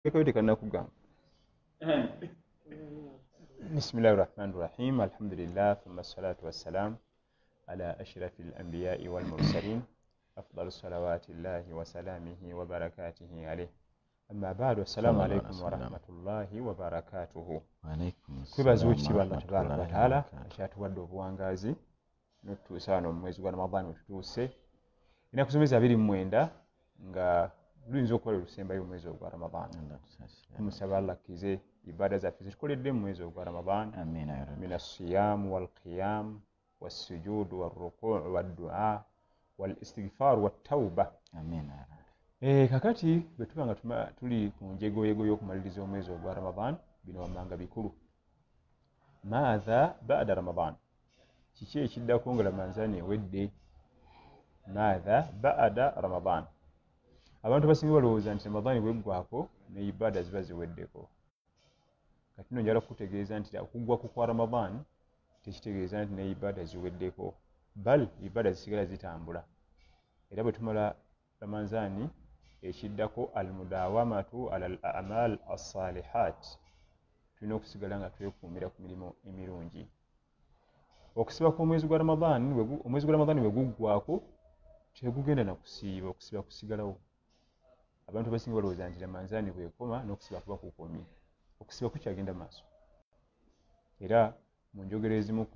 بسم الله الرحمن الرحيم الحمد لله ثم الصلاة والسلام على أشرف الأنبياء والمرسلين أفضل الصلوات الله وسلامه وبركاته عليه أما بعد السلام عليكم ورحمة الله وبركاته. وعليكم السلام ورحمة الله تبارك وتعالى أشهد buwangazi n'otutuusa wano mu mwezi gwa Ramadhan wetutuuse inakusomeza 29 nga luyinza okukola olusembayo mu mwezi ogwa Ramadhan. Tumusaba Allah kize ibada zaffe zitukoledde mu mwezi ogwa Ramadhan. Amina ya Rabbi. Min as-siyam wal qiyam was-sujud war-ruku' wad-du'a wal-istighfar wat-tauba. Amina ya Rabbi. Kakati bwe tuba nga tuli ku njegoyego y'okumaliriza omwezi ogwa Ramadhan, bino wammanga bikulu. Maadha ba'da Ramadhan? Kiki ekiddako nga Ramadhan ewedde? Maadha ba'da Ramadhan? Abantu basinga balowooza nti Ramadhan bweggwako ne ibada ziba ziweddeko. Kati nno njala kutegeeza nti okugwa kwa Ramadhan tekitegeeza nti ne ibada ziweddeko, bal ibada zisigala zitambula. Era bwe tumala Ramadhan ekiddako almudawamatu ala al-a'mal as-salihat, tulina okusigala nga twekuumira ku mirimu emirungi. Okusiba kw'omwezi gwa Ramadhan, omwezi gwa Ramadhan bwe guggwako tegugenda na kusiiba, okusiba kusigalawo. Abantu basinga balowooza nti Ramadhan bwekoma n'okusiba kuba kukomye. Okusiba kukyagenda maaso. Era mu njogera ezimu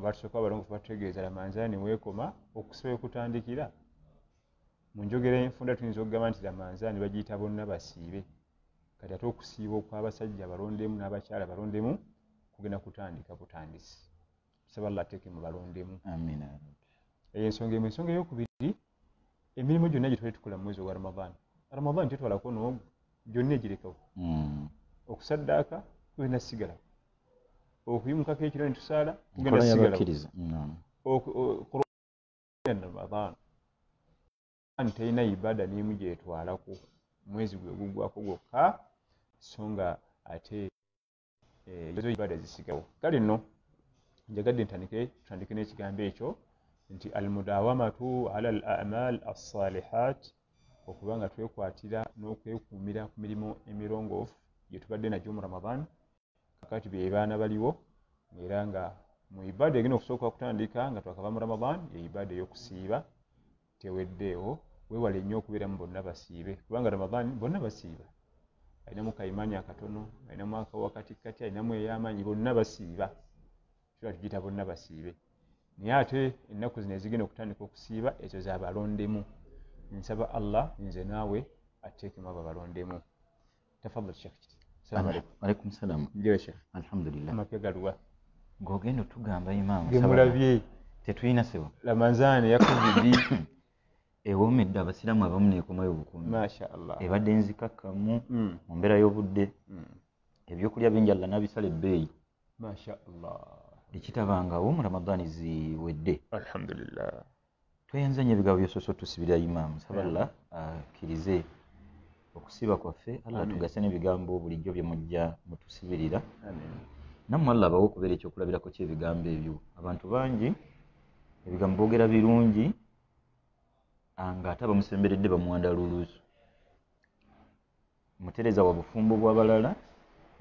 batusooka abalongo bategeeza Ramadhan weekoma okusiba wekutandikira. Mu njogera enfunda tuyinza okugamba nti Ramadhan bagiyita bonna basiibe. Kati ate okusiiba okw'abasajja balondemu n'abakyala balondemu kugenda kutandika butandisi. Tusaba Allah ateeke mu balondemu. Amina. Ensonga ey'okubiri, emirimu gyonna gye twali tukola mu mwezi ogwa Ramadhan. Ramadhan tetwalako n'omu gyonna egirekawo. Okusaddaaka tulina sigala. Okuyimukako ekiro ne tusaala tugenda sigala. Ramadhan talina ibada n'emu gyetwalako mwezi gwe guggwako gwokka, so nga ate ezo ibada zisigawo. Kale nno njagadde tutandike n'ekigambo ekyo nti almudawamatu ala al-a'mal as-salihat, okuba nga twekwatira n'okwekuumira ku mirimu emirongoofu gye tubadde nagyo mu Ramadhan. Kakati bye baana baliwo, era nga mu ibada egenda okusooka kutandika nga twakava mu Ramadhan ye ibada ey'okusiiba teweddeewo. Weewale nnyo okubeeramu bonna basiibe, kubanga Ramadhan bonna basiiba. Alinamu kayimaani akatono, alinamu akawakatikati, alinamu ey'amaanyi, bonna basiiba. Tuba tugiyita bonna basiibe. Naye ate ennaku zino ezigenda okutandika okusiiba ezo z'abalondemu. Nsaba Allah nze naawe ateekemu abo balondemu. Tafadhali Sheikh. Assalamu alaykum. Alaykum salaam. Njewe Sheikh. Alhamdulillah. Amapya galuwa. Gogenda otugamba Imam. Gemulabye. Tetulina sebo. Ramadhan ya COVID. Ewomedde abasiraamu abamu neekomayo obukuumi. Masha Allah. Ebadde nzikakkamu mu mbeera y'obudde. Ebyokulya bingi Allah n'abisala ebbeeyi. Masha Allah. Ekitabangawo mu Ramadhan ziwedde. Alhamdulillah. Tweyanzanya ebigabo by'ososo tusibira Imam. Saba Allah akkirize okusiba kwaffe. Allah tugase n'ebigambo bulijjo bye mujja mutusibirira. Amen. Nammwe Allah abawe okubeera ekyokulabirako ky'ebigambo ebyo. Abantu bangi ebigambo boogera birungi nga ate abamusemberedde bamuwandaluluusu. Mutereeza wa bufumbo bw'abalala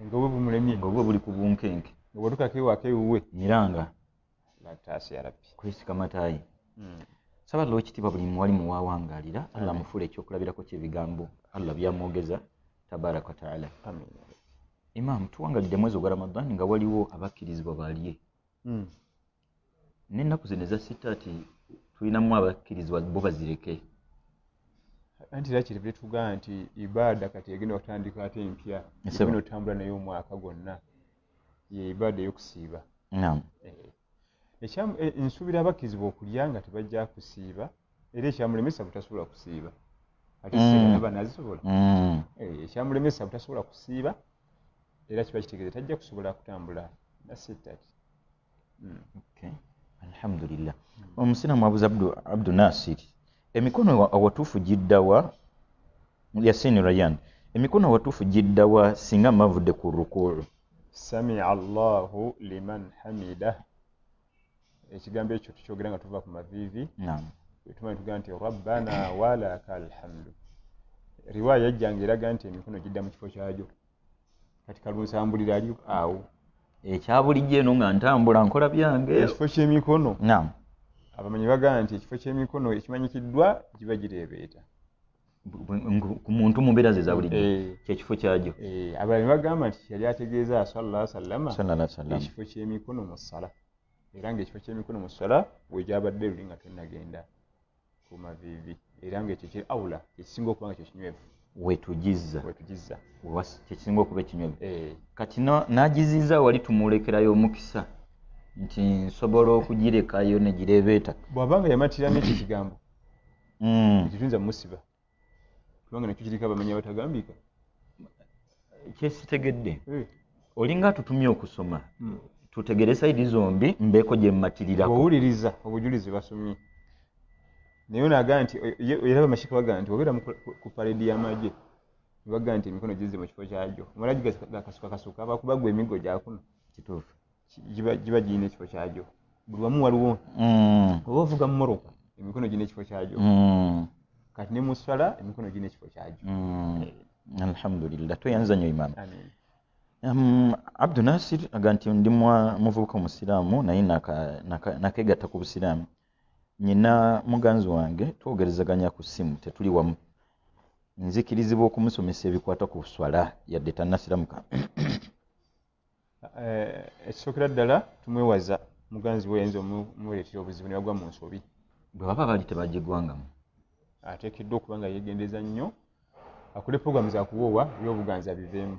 nga obwe bumulemye, nga obwe buli ku bunkenke, nga bwatuukako ewaka ewuwe miranga lataasi ya Rabbi kwesika mataayi. Saba Allah ekitiibwa buli muwalimu waawangaalira, Allah mufuula ekyokulabirako ky'ebigambo Allah byamwogeza tabaraka wa taala. Amin. Imam, tuwangalidde mwezi ogwa Ramadhan nga waliwo abakkirizibwa balye. N'ennaku zino eza sitaati tulinamu abakkirizibwa bo bazireke. Anti era kiribye tugamba nti ibada kati egenda okutandika ate empya, egenda otambula naye omwaka gwonna, ye ibada ey'okusiiba. Naam. Nsuubira abakkirizibwa okulya nga tebajja kusiiba, era ekyamulemesa butasobola kusiiba. Ate sirina banazisobola. Ekyamulemesa butasobola kusiiba, era kiba kitegeeza tajja kusobola kutambula na sitaati. Okay. Alhamdulillah. Omusiraamu abuza Abdu Nasir, emikono awatuufu giddawa Yasin Rayyan, emikono awatuufu giddawa singa mavudde ku rukuu? Sami'a Allahu liman hamidah. Ekigambo ekyo tukyogera nga tuva ku mavivi. Naam. Tumanyi tugamba nti rabbana walakal hamdu. riwaya yajjanga eraga nti emikono gidda mu kifo kyagyo kati kalunsambulira ali awo ekyabulijjo eno nga ntambula nkola byange ekifo ky'emikono naam abamanyi bagamba nti ekifo ky'emikono ekimanyikiddwa kiba gireebeeta ku muntu mu mbeera ze za bulijjo kyekifo kyagyo abalimi bagamba nti yali ategeeza sallallahu alaihi wasallam ekifo ky'emikono mu ssala era ng'ekifo ky'emikono mu ssala bwegyabadde luli nga tonnagenda ku maviivi era ng'ekyo kiri awula kyekisinga okuba nga kyo kinywevu wetugizza kyekisinga okuba ekinywevu kati n'agiziza wali tumulekerayo omukisa nti nsobola okugirekayo negireebeeta bw'abanga yamatiramu ekyo kigambo ekituyinza musiba kubanga nakyo kiriko abamanyi abatagambika kyesitegedde olinga atutumye okusoma tutegere saidi zombi mbeeko gye mmatirirako owuliriza obujulizi basomye naye onaga nti era bamashika baga nti obeera ku paredi y'amagye baga nti emikono gizze mu kifo kyagyo omala gakasuka abakuba gwe emigo gyakuno kituufu giba girina ekifo kyagyo buli wamu waliwo oba ovuga mu moroka emikono girina ekifo kyagyo kati ne mu ssala emikono girina ekifo kyagyo alhamdulillah tweyanza nnyo imaama Abdu Nasir aga nti ndi muvubuka omusiraamu naye nakegatta ku busiraamu nyina muganzi wange twogerezaganya ku ssimu tetuli wamu nzikirizibwa okumusomesa ebikwata ku swala yadde tannasiramuka ekisookera ddala tumwewaza muganzi we yayinza omuleetera obuzibu ne bagwa mu nsobi bwe baba baali tebagigwangamu ateekeddwa okuba nga yeegendeza nnyo akole puroguramu za kuwoowa by'obuganzi abiveemu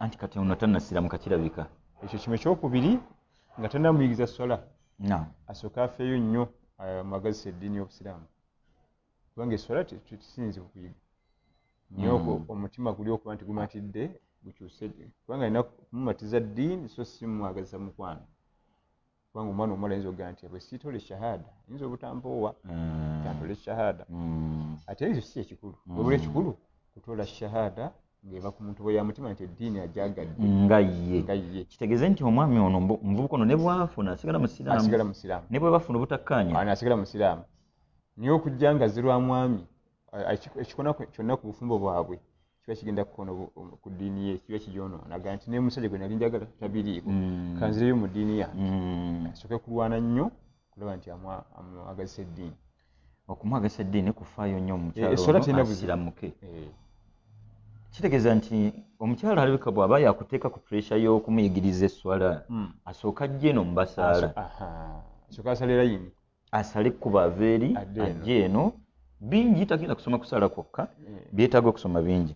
anti kati ono tannasiramuka kirabika ekyo kimu ekyokubiri nga tannamuyigiza sola asooka afeeyo nnyo mwagazisa eddiini y'obusiraamu kubanga esola tekisinze okuyiga nyo omutima guli okuba nti gumatidde gukyuse kubanga alina kumumatiza ddiini so si mumwagazisa mukwano kubanga omwana omuwala ayinza okugaa nti bwe siitole shahada ayinza obutampoowa tantole shahada ate ekyo si ekikulu webula ekikulu kutola shahada ng'eva ku muntu bwe yamutima nti eddiini ajagadde nga ye kitegeeze nti omwami ono omuvubuka ono ne bwafuna asigala musiraamu ne bwe bafuna obutakkaanya asigala musiraamu niye okujja nga zirwa mwami ekikona kyonna ku bufumbo bwabwe kiba kigenda kukoona ku ddiini ye kiba kijoonoona aga nti n'emusajja gwe nali njagala tabiriiko kanzireyo mu ddiini yange asooke kulwana nnyo kulaba nti amwagazisa eddiini okumwagazisa eddiini kufaayo nnyo omukyalo asiramuke kitegeeza nti omukyala alabika bw'aba yakuteeka ku puresha y'okumuyigiriza esswala asooka ajje eno mubasaala asooka asale layini asale kuba aveeri ajje eno bingi tagenda kusoma kusala kwokka byetaaga okusoma bingi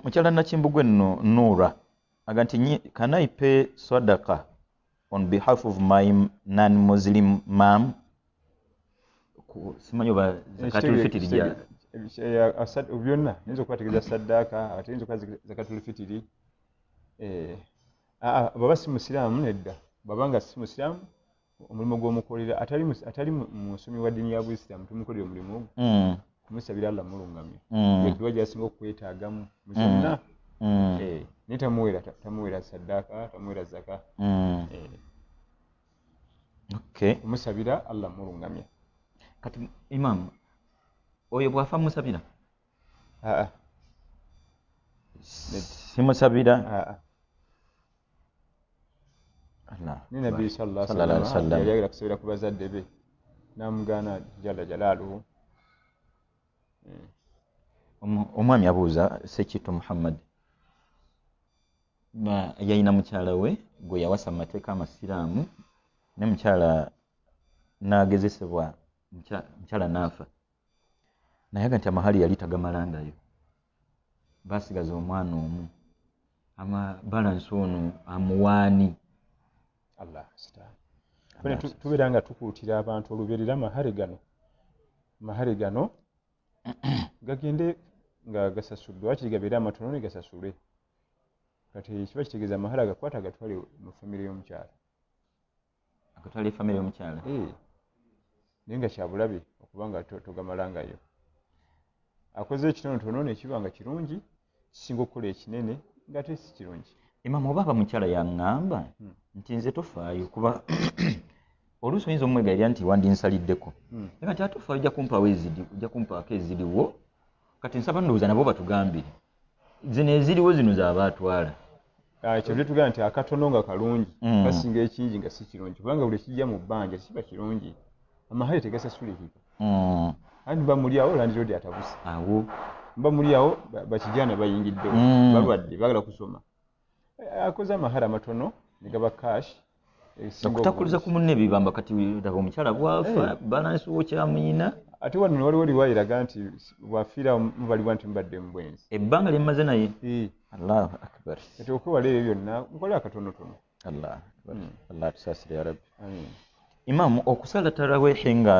mukyala nakimbugwe nno Nura aga nti can I pay sadaka on behalf of my non-Muslim mom simanyi oba zakatul fitiri gya byonna yinza okubategeeza saddaaka ate yinza okuba zakatul fitiri baba si musiraamu nedda babanga si musiraamu omulimu gw'omukolera atali musomi wa ddiini ya buisiraamu tumukolera omulimu ogwo kumusabira Allah mulungamye edduwa gy'asinga okwetaagamu mu kyonna naye tamuweera saddaaka tamuweera zaka omusabira Allah mulungamye kati imam oyo bwafa musabira simusabira ni nabbi sallallahu alaihi wasallam yali ayagala kusabira ku bazadde be namugaana jalla jalaaluhu omwami abuuza Sekitto Muhammad yayina mukyala we gwe yawasa mu mateeka amasiraamu ne mukyala n'agezesebwa mukyala n'afa naye nti amahali yali tagamalangayo basigaza omwana omu balansi ono amuwaani Allah tubeera nga tukuutira abantu olubeerera mahale gano gagende nga gasasuddwa wakiri gabeere amatono ne gasasule kati kiba kitegeeza amahale agakwata agatwale mu famire y'omukyala agatwale famire y'omukyala naye nga kyabulabe okuba nga togamalangayo akoze ekitonotono nekiba nga kirungi kisinga okukola ekinene ng'ate si kirungi imamu oba abamukyala yaŋŋamba nti nze tofaayo kuba oluusi oyinza omwegalira nti wandinsaliddeko naye nti atofaayo ojja kumpaako eziriwo kati nsaba ndowooza nabo batugambire zino eziriwo zino zaabaatwala kyovye tugamba nti akatono nga kalungi kasinga ekingi nga si kirungi kubanga buli kijja mu bbanja kiba kirungi amahale tegasasulirika ati mba muli awo landiroodi atabuse awo mba muli awo bakijaana bayingiddewo balwadde bagala kusoma akoze amahale amatono ne gaba kash okutakuliza ku munne ebibamba kati laba omukyala bwafa balansi wokyamuyina ate wano waliwo liwa iraga nti bwafiira mubalibwa nti mubadde mu bwenzi ebbanga lyemmaze naye allahu akbar kati okwewala ebyo byonna mukole akatonotono allah akbar allah tusaasire ya rabbi imaamu okusala taraweehe nga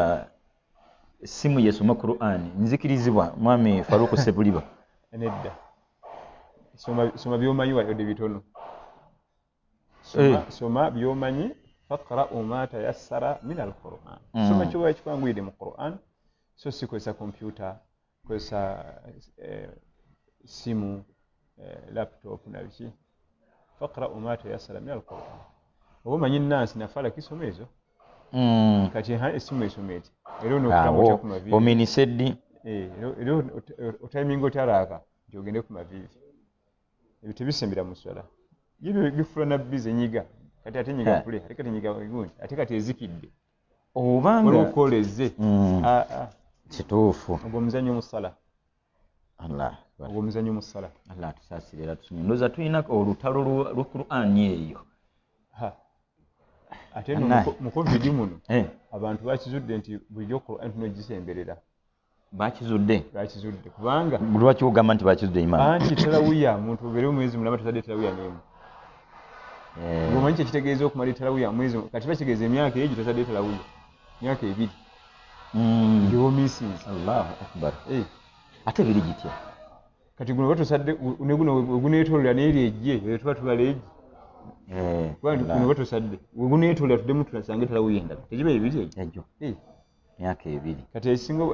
simu yesoma Qur'an nzikirizibwa mwami Faruku Sebuliba nedda soma byomanyi wayode bitono soma byomanyi faqra'u ma tayassara min al-Qur'an soma kyo wakikwanguyide mu Qur'an so si kozesa kompyuta kozesa simu laptop na biki faqra'u ma tayassara min al-Qur'an oba manyi nansi nafala kisoma ezo kati esimu esomete era onokutamuta ku mavivi ominiseddi era otiminga otalaaka nti ogende ku mavivi ebyo tebisembera mu swala ibyo bifula nabbi zenyiga kati ate nyiga mpule ate kati nyiga gundi ate kati ezikidde obanga okoleze kituufu ogwo omuzannyo mu ssala allah ogwo omuzannyo mu ssala allah tusaasire era tusonye ndowooza tulina olutalo lwa Qur'an eyo ate no mu covid muno abantu bakizudde nti bulijjo Qur'an tuno gisemberera bakizudde kubanga lwaki ogamba nti bakizudde imaamu anti terawiya muntu obeere omwezi mulamba tozadde terawiya n'emu ng'omanyi kyekitegeeza okumala eterawiya mwezi kati bakitegeeza emyaka egyo tozadde terawiya myaka 2 ndiwo misinzi allahu akbar ate biri gitya kati guno batosadde neguno weguneetoolera n'eri ejje eyo tuba tubala ejje guno batosadde weguneetoolera tuddemu tulasange terawiya endala tegiba ebiri egyo myaka 2 kati ekisinga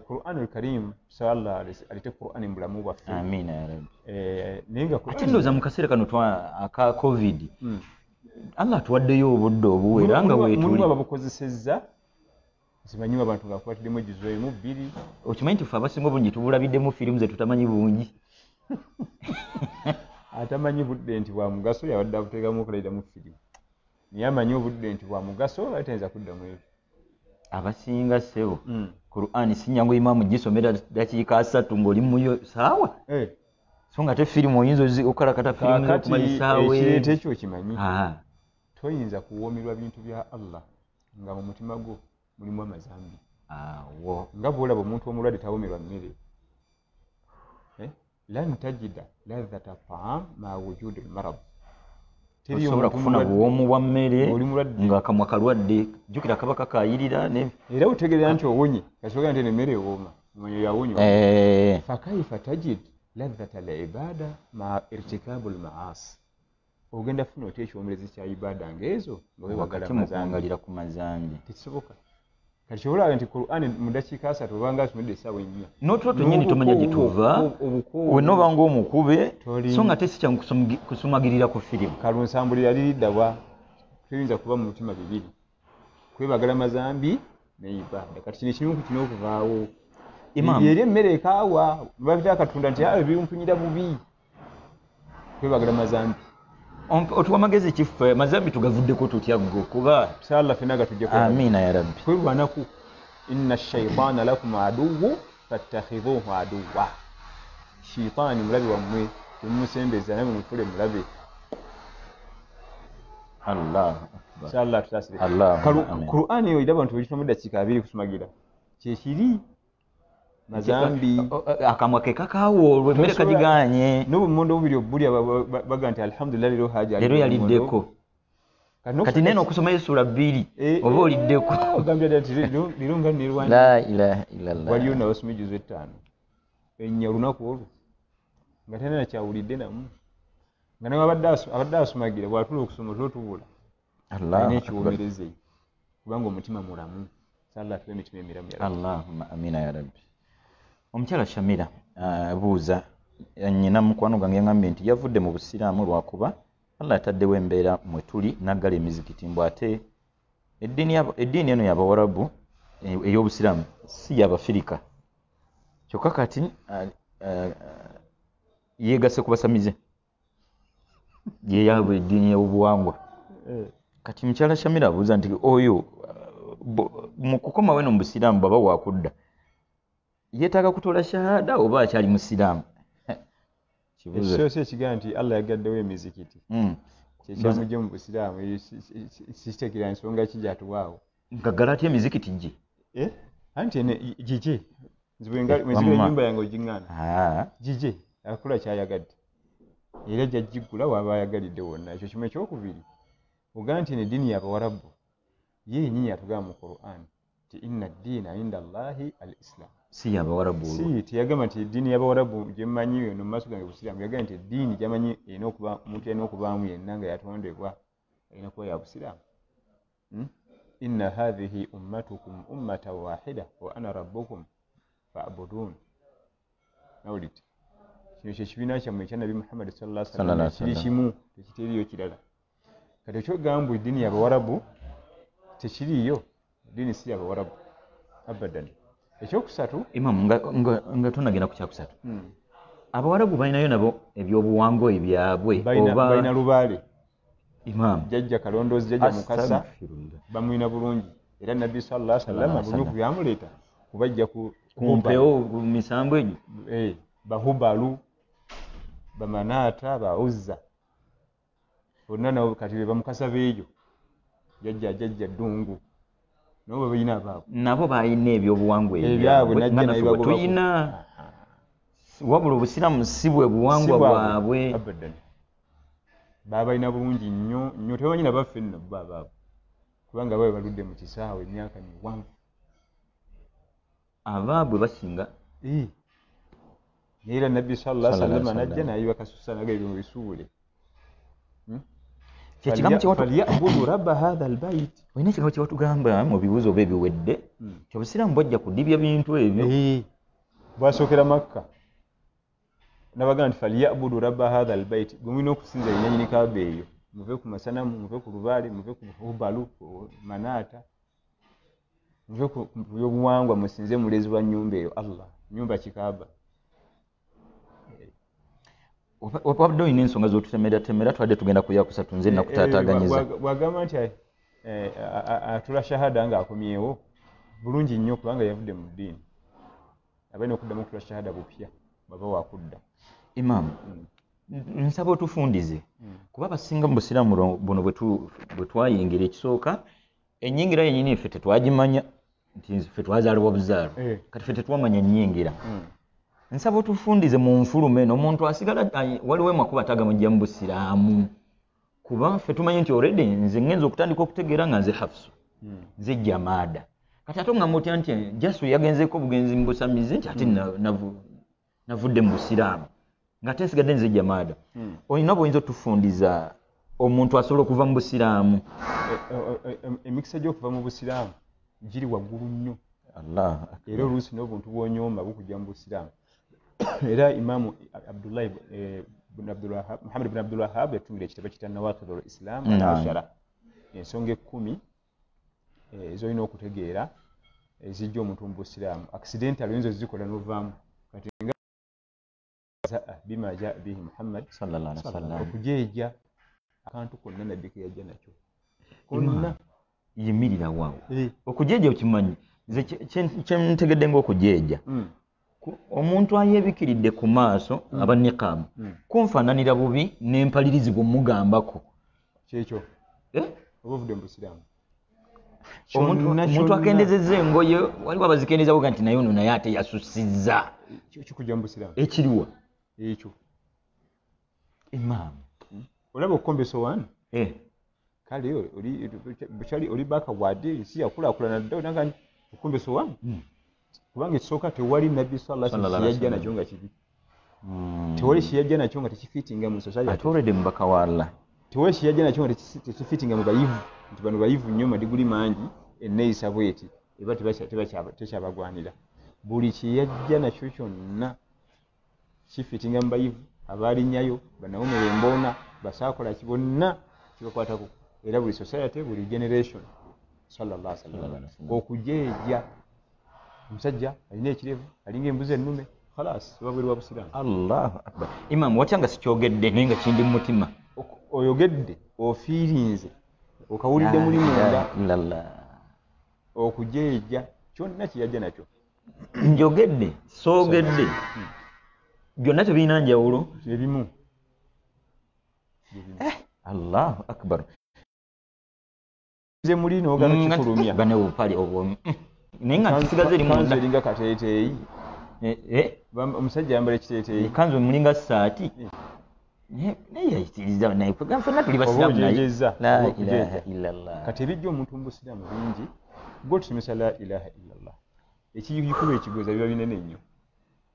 Qur'an al-Karim sala alite Qur'an mbulamu bwaffe amina ya rabbi naye nga ate ndowooza mu kaseera kano aka covid allah tuwaddeyo obudde obuwera nga weetuli ababukozesezza simanyiwo abantu nga kwatiddemu egizo emu 2 okimanyi nti ffe abasinga obungi tubulabiddemu firimu ze tutamanyi bungi atamanyi budde nti bwa mugaso yawadde abuteekamu okulayiramu firimu naye amanyi obudde nti bwa mugaso atayinza kuddamu ebyo abasinga ssebo Qur'an sinyangu imaamu gisomera dakiika 3 ng'oli muyo saawa so nga te firimu oyinza okalakata firimu okumanya saawa ekireeta ekyo okimanyi toyinza kuwoomerwa bintu bya Allah nga mu mutima gwo mulimu amazambi nga bw'olaba omuntu omulwadde tawoomerwa mmere lan tajida ladhata taam ma wujudi almarad osobola kufuna buwoomu bwa mmere ng'akamwa kalwadde jjukira kaba kakayirira era otegeera nti owonye kasoga nti emmere ewooma omanya yawonywa fakaifa tajid ladhata alibada ma irtikabu almaasi ogenda funa otya ekyomerezi kya ibada ng'ezo nga wewagala ku mazambi tekisoboka kati kyobola nti Qur'an mu dakiika 3 obanga asomedde essaawa 4 n'otulo twenyini tomanya gye tuva wenooba ng'omukube so nga te si kyangu kusumagirira ku firimu kalunsambulira liriddawa tuyinza kuba mu mutima bibiri kwebagala mazambi ne ibada kati kino ekimu kino okuvaawo eri emmere ekaawa babita Katonda nti ebimpunyira bubi kwebagala mazambi otuwa magezi kiffe mazambi tugavuddeko tutya ggo kuba inshallah fena gatujjeko amina ya rabbi kwebanaku inna ash-shaytana lakum aduwwu fattakhidhuhu aduwwa shaytani mulabe wammwe tumusembeza namwe mufule mulabe allah inshallah tutasire allah Qur'ani yo idaba ntu bitu mu dakiika 2 kusumagira kyekiri mazambi akamwa ke kakaawo emmere kagiganye n'obumondo obubiri obulya baga nti alhamdulillah lero haja lero yaliddeko kati neno okusoma essula 2 oba oliddeko ogambye nti lero nga nerwani la ilaha illallah waliyo n'abasoma ejuzo 5 ennya olunaku olwo nga tena nakyawulidde namu nga nawe abadde asumagira bw'atula okusoma totubula allah n'ekiwomereze kubanga omutima mulamu sallah tuwe emitima emiramu allahumma amina ya rabbi omukyala Shamira buuza nnyina mukwano gange ngambye nti yavudde mu busiraamu lwakuba Allah yataddewo embeera mwe tuli naggala emizikiti mbw ate eddiini eno y'Abawarabu ey'obusiraamu si y'Abafirika kyokka kati yeegasse ku basamize yeyaabwe eddiini y'obuwangwa kati mukyala Shamira abuuza nti oyo mu kukomawo eno mu busiraamu baba waakudda yeetaaga kutola shahada oba akyali musiraamu? Ekisoose ekigaa nti Allah yagaddewo emizikiti kyekyamujje mu busiraamu sikitegera ensonga ki gyatuwaawo nga galati emizikiti gye anti gije nzibwenga ennyumba yange ogiŋŋaana gije akola kyayagadde era gyagigula waaba ayagalidde wonna. Ekyo kimu ekyokubiri ogaa nti eddiini y'Abawarabu ye yennyini yatugamba mu Qur'an ti inna ddiina inda Allahi al Islam. Si y'Abawarabu teyagamba nti eddiini y'Abawarabu gye mmanyi eno mu maaso gange busiraamu, yagamba nti eddiini gyamanyi omuntu alina okubaamu yenna nga yatondebwa alina kuba ya busiraamu. inna hadhihi ummatukum ummatan wahida wa ana rabbukum fa'budun. Nawulidde kino kyekibiina kyammwe ekya Nabi Muhammad sallallahu alaihi wasallam kiri kimu tekitiriyo kirala. Kati ekyogamba eddiini y'Abawarabu tekiriyo, eddiini si y'Abawarabu abadan. Ekyokusatu Imam nga tunagenda ku kyakusatu Abawarabu balinayo nabo ebyobuwangwa ebyabwe oba balina lubaale. Imam jjajja kalondoozi jjajja mukasa bamulina bulungi era Nabbi sallallahu alaihi wasallam bunyuku byamuleeta kubajja kumpewo misambo egyo bahubalu bamanaata bauzza bonna nabo kati be bamukasa beejo jjajja ddungu nabo balina abaabwe nabo balina ebyobuwangwa ebyabwe najja tuyina wabula obusiraamu si bwe buwangwa bwabwe abadan. Baba balina bulungi nnyo tebamanyi nabaffe nno baabwe kubanga babe baludde mu kisaawe emyaka miwanvu. Abaabwe basinga era Nabbi sallallahu alaihi wasallam najja nayiwa kasusa nagabye mu bisuule falyabudu rabba hadha albayt. Olina ekigambo kye watugamba mu bibuuzo oba ebiwedde ti obusiraamu bwajja kudibya bintu ebyo bwasookera Makka nabaga nti falyabudu rabba hadha albayt, gwe mulina okusinza yennyini Kaaba eyo, muve ku masanamu, muve ku lubaale, muve ku Hubalu, Manaata, muve ku byobuwangwa, musinze mulezi wa nnyumba eyo Allah, nnyumba kikaaba. Wabadde olina ensonga z'otutemera twadde tugenda ku yakusatu nze nakutaataaganyiza. Bwagamba nti atula shahada ng'akomyewo bulungi nnyo kubanga yavudde mu ddiini, abalina okuddamu okutula shahada bupya baba wakudda. Imam nsaba otufundize kuba abasinga mu busiraamu buno bwe twayingira ekisooka ennyingira yennyini ffe tetwagimanya nti ffe twazaalibwa buzaalo kati ffe tetwamanya nnyingira. Nsaba otufundize mu nfuluma eno omuntu asigala waliwo emakuba tagamujja mu busiraamu kuba ffe tumanyi nti already nze ngenza okutandika okutegeera nga nze hafsu nze jamaada kati ate ngamba otya nti jasu yagenzeeko obugenzi mu busamize nti ate navudde mu busiraamu nga ate nsigadde nze jamaada. Olina bw'oyinza otufundiza omuntu asobola okuva mu busiraamu? Emikisa gy'okuva mu busiraamu giri waggulu nnyo era oluusi n'obuntu bw'onyooma bukujja mu busiraamu. Era Imaamu Abdullahi Muhammad ibn Abdul Wahhab yatungira ekitabo kita Nawaqidul Islam al-Ashara, ensonga 10 ez'olina okutegeera ezijja omuntu mu busiraamu. Accidental oyinza ozikola n'ovaamu kati nga bima jaa bihi Muhammad sallallahu alaihi wasallam okujeeja akantu konna nabbi ke yajja nakyo konna yimirira waawo okujeeja okimanyi nze kyentegedde ng'okujeeja omuntu ayeebikiridde ku maaso aba niqaamu kunfaananira bubi n'empalirizibu mugambako kyekyo oba ovudde mu busiraamu. Omuntu akendezezza engoye waliwo abazikendeza boga nti naye ono naye ate yasusizza kikujja mu busiraamu ekiriwa ekyo. Imaamu olaba okukombesa owaani kale oli baka wadi si yakulaakulana dda onanga okukombesa owaani kubanga ekisooka tewali Nabbi sallallahu alaihi wasallam yajja nakyo nga kibi, tewali kiyajja nakyo nga tekifiitinga mu society ate olwedde mu baka wa Allah, tewali kiyajja nakyo nga tekifiitinga mu bayivu nti bano bayivu nnyo madiguli mangi enneeyisa bweti eba tekyabagwanira. Buli kiyajja nakyo kyonna kifiitinga mu bayivu abaalinnyayo banawomera emboona basaakola kibonna kibakwatako era buli society buli generation sallallahu alaihi wasallam okujeeja. Omusajja alina ekirevu alinga embuzi ennume khalas wabweru wa busiraamu. Allahu akbar. Imam wakyanga sikyogedde naye nga kindi mu mutima. Oyogedde ofiirinze okawulidde muli munda lalla okujeeja kyonna kiyajja nakyo. Njogedde soogedde byonna tebiina njawulo ebimu. Allahu akbar. Nze muli n'ogala kifulumya bane bupale obwo naye nga nsigaze eri munda kanzu eringa kateeteeyi. Omusajja yambala ekiteeteeyi kanzu mulinga saati naye yayitiriza naye ffenna tuli basiraamu naye la ilaha illallah. Kati ebijja omuntu mu busiraamu bingi gwe tusomesa la ilaha illallah ekigikuba ekigoza biba binene nnyo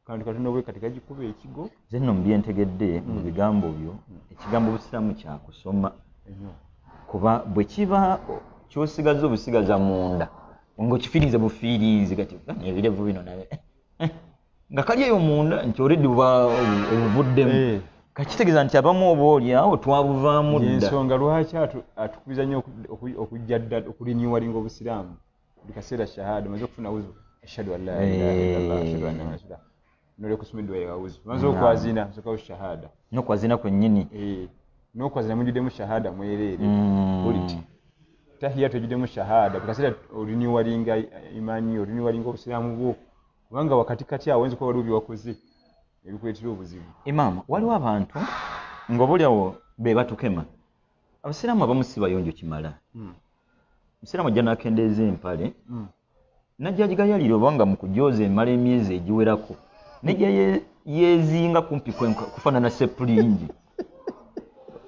kandi Katonda bwe kati kagikuba ekigo. Nze nno mu byentegedde mu bigambo byo ekigambo busiraamu kyakusoma kuba bwe kiba kyosigaza obusigaza munda ng'okifiriza bufiirizi kati ebirevu bino naye nga kali eyo munda nti already buba obuvuddemu kakitegeeza nti abamu oba oliawo twabuvaamu dda. Ensonga lwaki atukubiza nnyo okujja dda okulinyiwalinga obusiraamu buli kaseera shahada maze okufuna wuzu ashhadu an la ilaha illallah ashhadu anna muhammadan rasulullah nole kusumidwa ya wuzu maze okwazina sokawo shahada n'okwazina kwennyini n'okwazina mujjuddemu shahada mwereere buliti tahiyatu ejjuddemu shahada buli kaseera oliniwalinga imaani yo oliniwalinga obusiraamu bwo kubanga wakati kati awo oyinza okuba waliwo byewakoze ebikuleetera obuzibu. Imam waliwo abantu ng'oboolyawo be batukema abasiraamu abamu si bayonjo kimala. Musiraamu ajja n'akendeeza empale najja agigayalira obanga mu kujooza emala emyezi egiwerako nejja yeezinga kumpi kufaanana sepulingi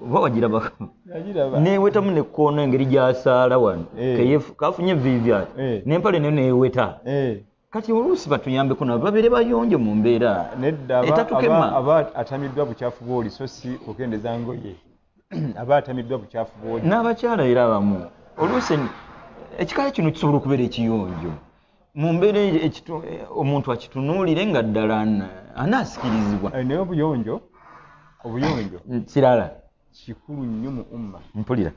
oba wagirabako neewetamu nekkoona engeri gy'asaala wano kafunye viivya n'empale nayo neeweta. Kati oluusi batuyambeko nabo babeere bayonjo mu mbeera etatukema. Aba atamiddwa bukyafu bw'oli so si okendeza ngoye aba atamiddwa bukyafu bw'oli n'abakyala era abamu oluusi ekikala kino kisobola okubeera ekiyonjo mu mbeera omuntu akitunuulire nga ddala anaasikirizibwa. Naye obuyonjo kirala kikulu nnyo mu umma. Mpulira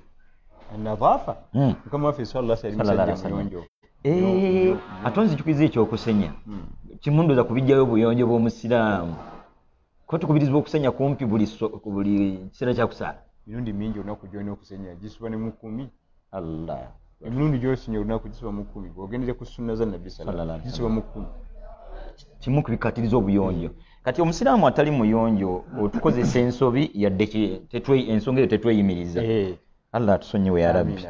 nadhaafa mukama waffe sallallahu alaihi wasallam muyonjo ate onzijukiza ekyokusenya kimundoza kubijjayo obuyonjo bw'omusiraamu ko tukubirizibwa okusenya kumpi buli kiseera kyakusaala. Emirundi mingi olunaku gyolina okusenya gisuba ne mu 10. Allah emirundi gy'osenya olunaku gisuba mu 10 bw'ogendera ku sunna za nabbi sallallahu gisuba mu 10. Kimu kubikatiriza obuyonjo. Kati omusiraamu atali muyonjo otukozesa ensobi yadde ensonga eyo tetweyimiriza. Allah atusonyiwe ya Rabbi.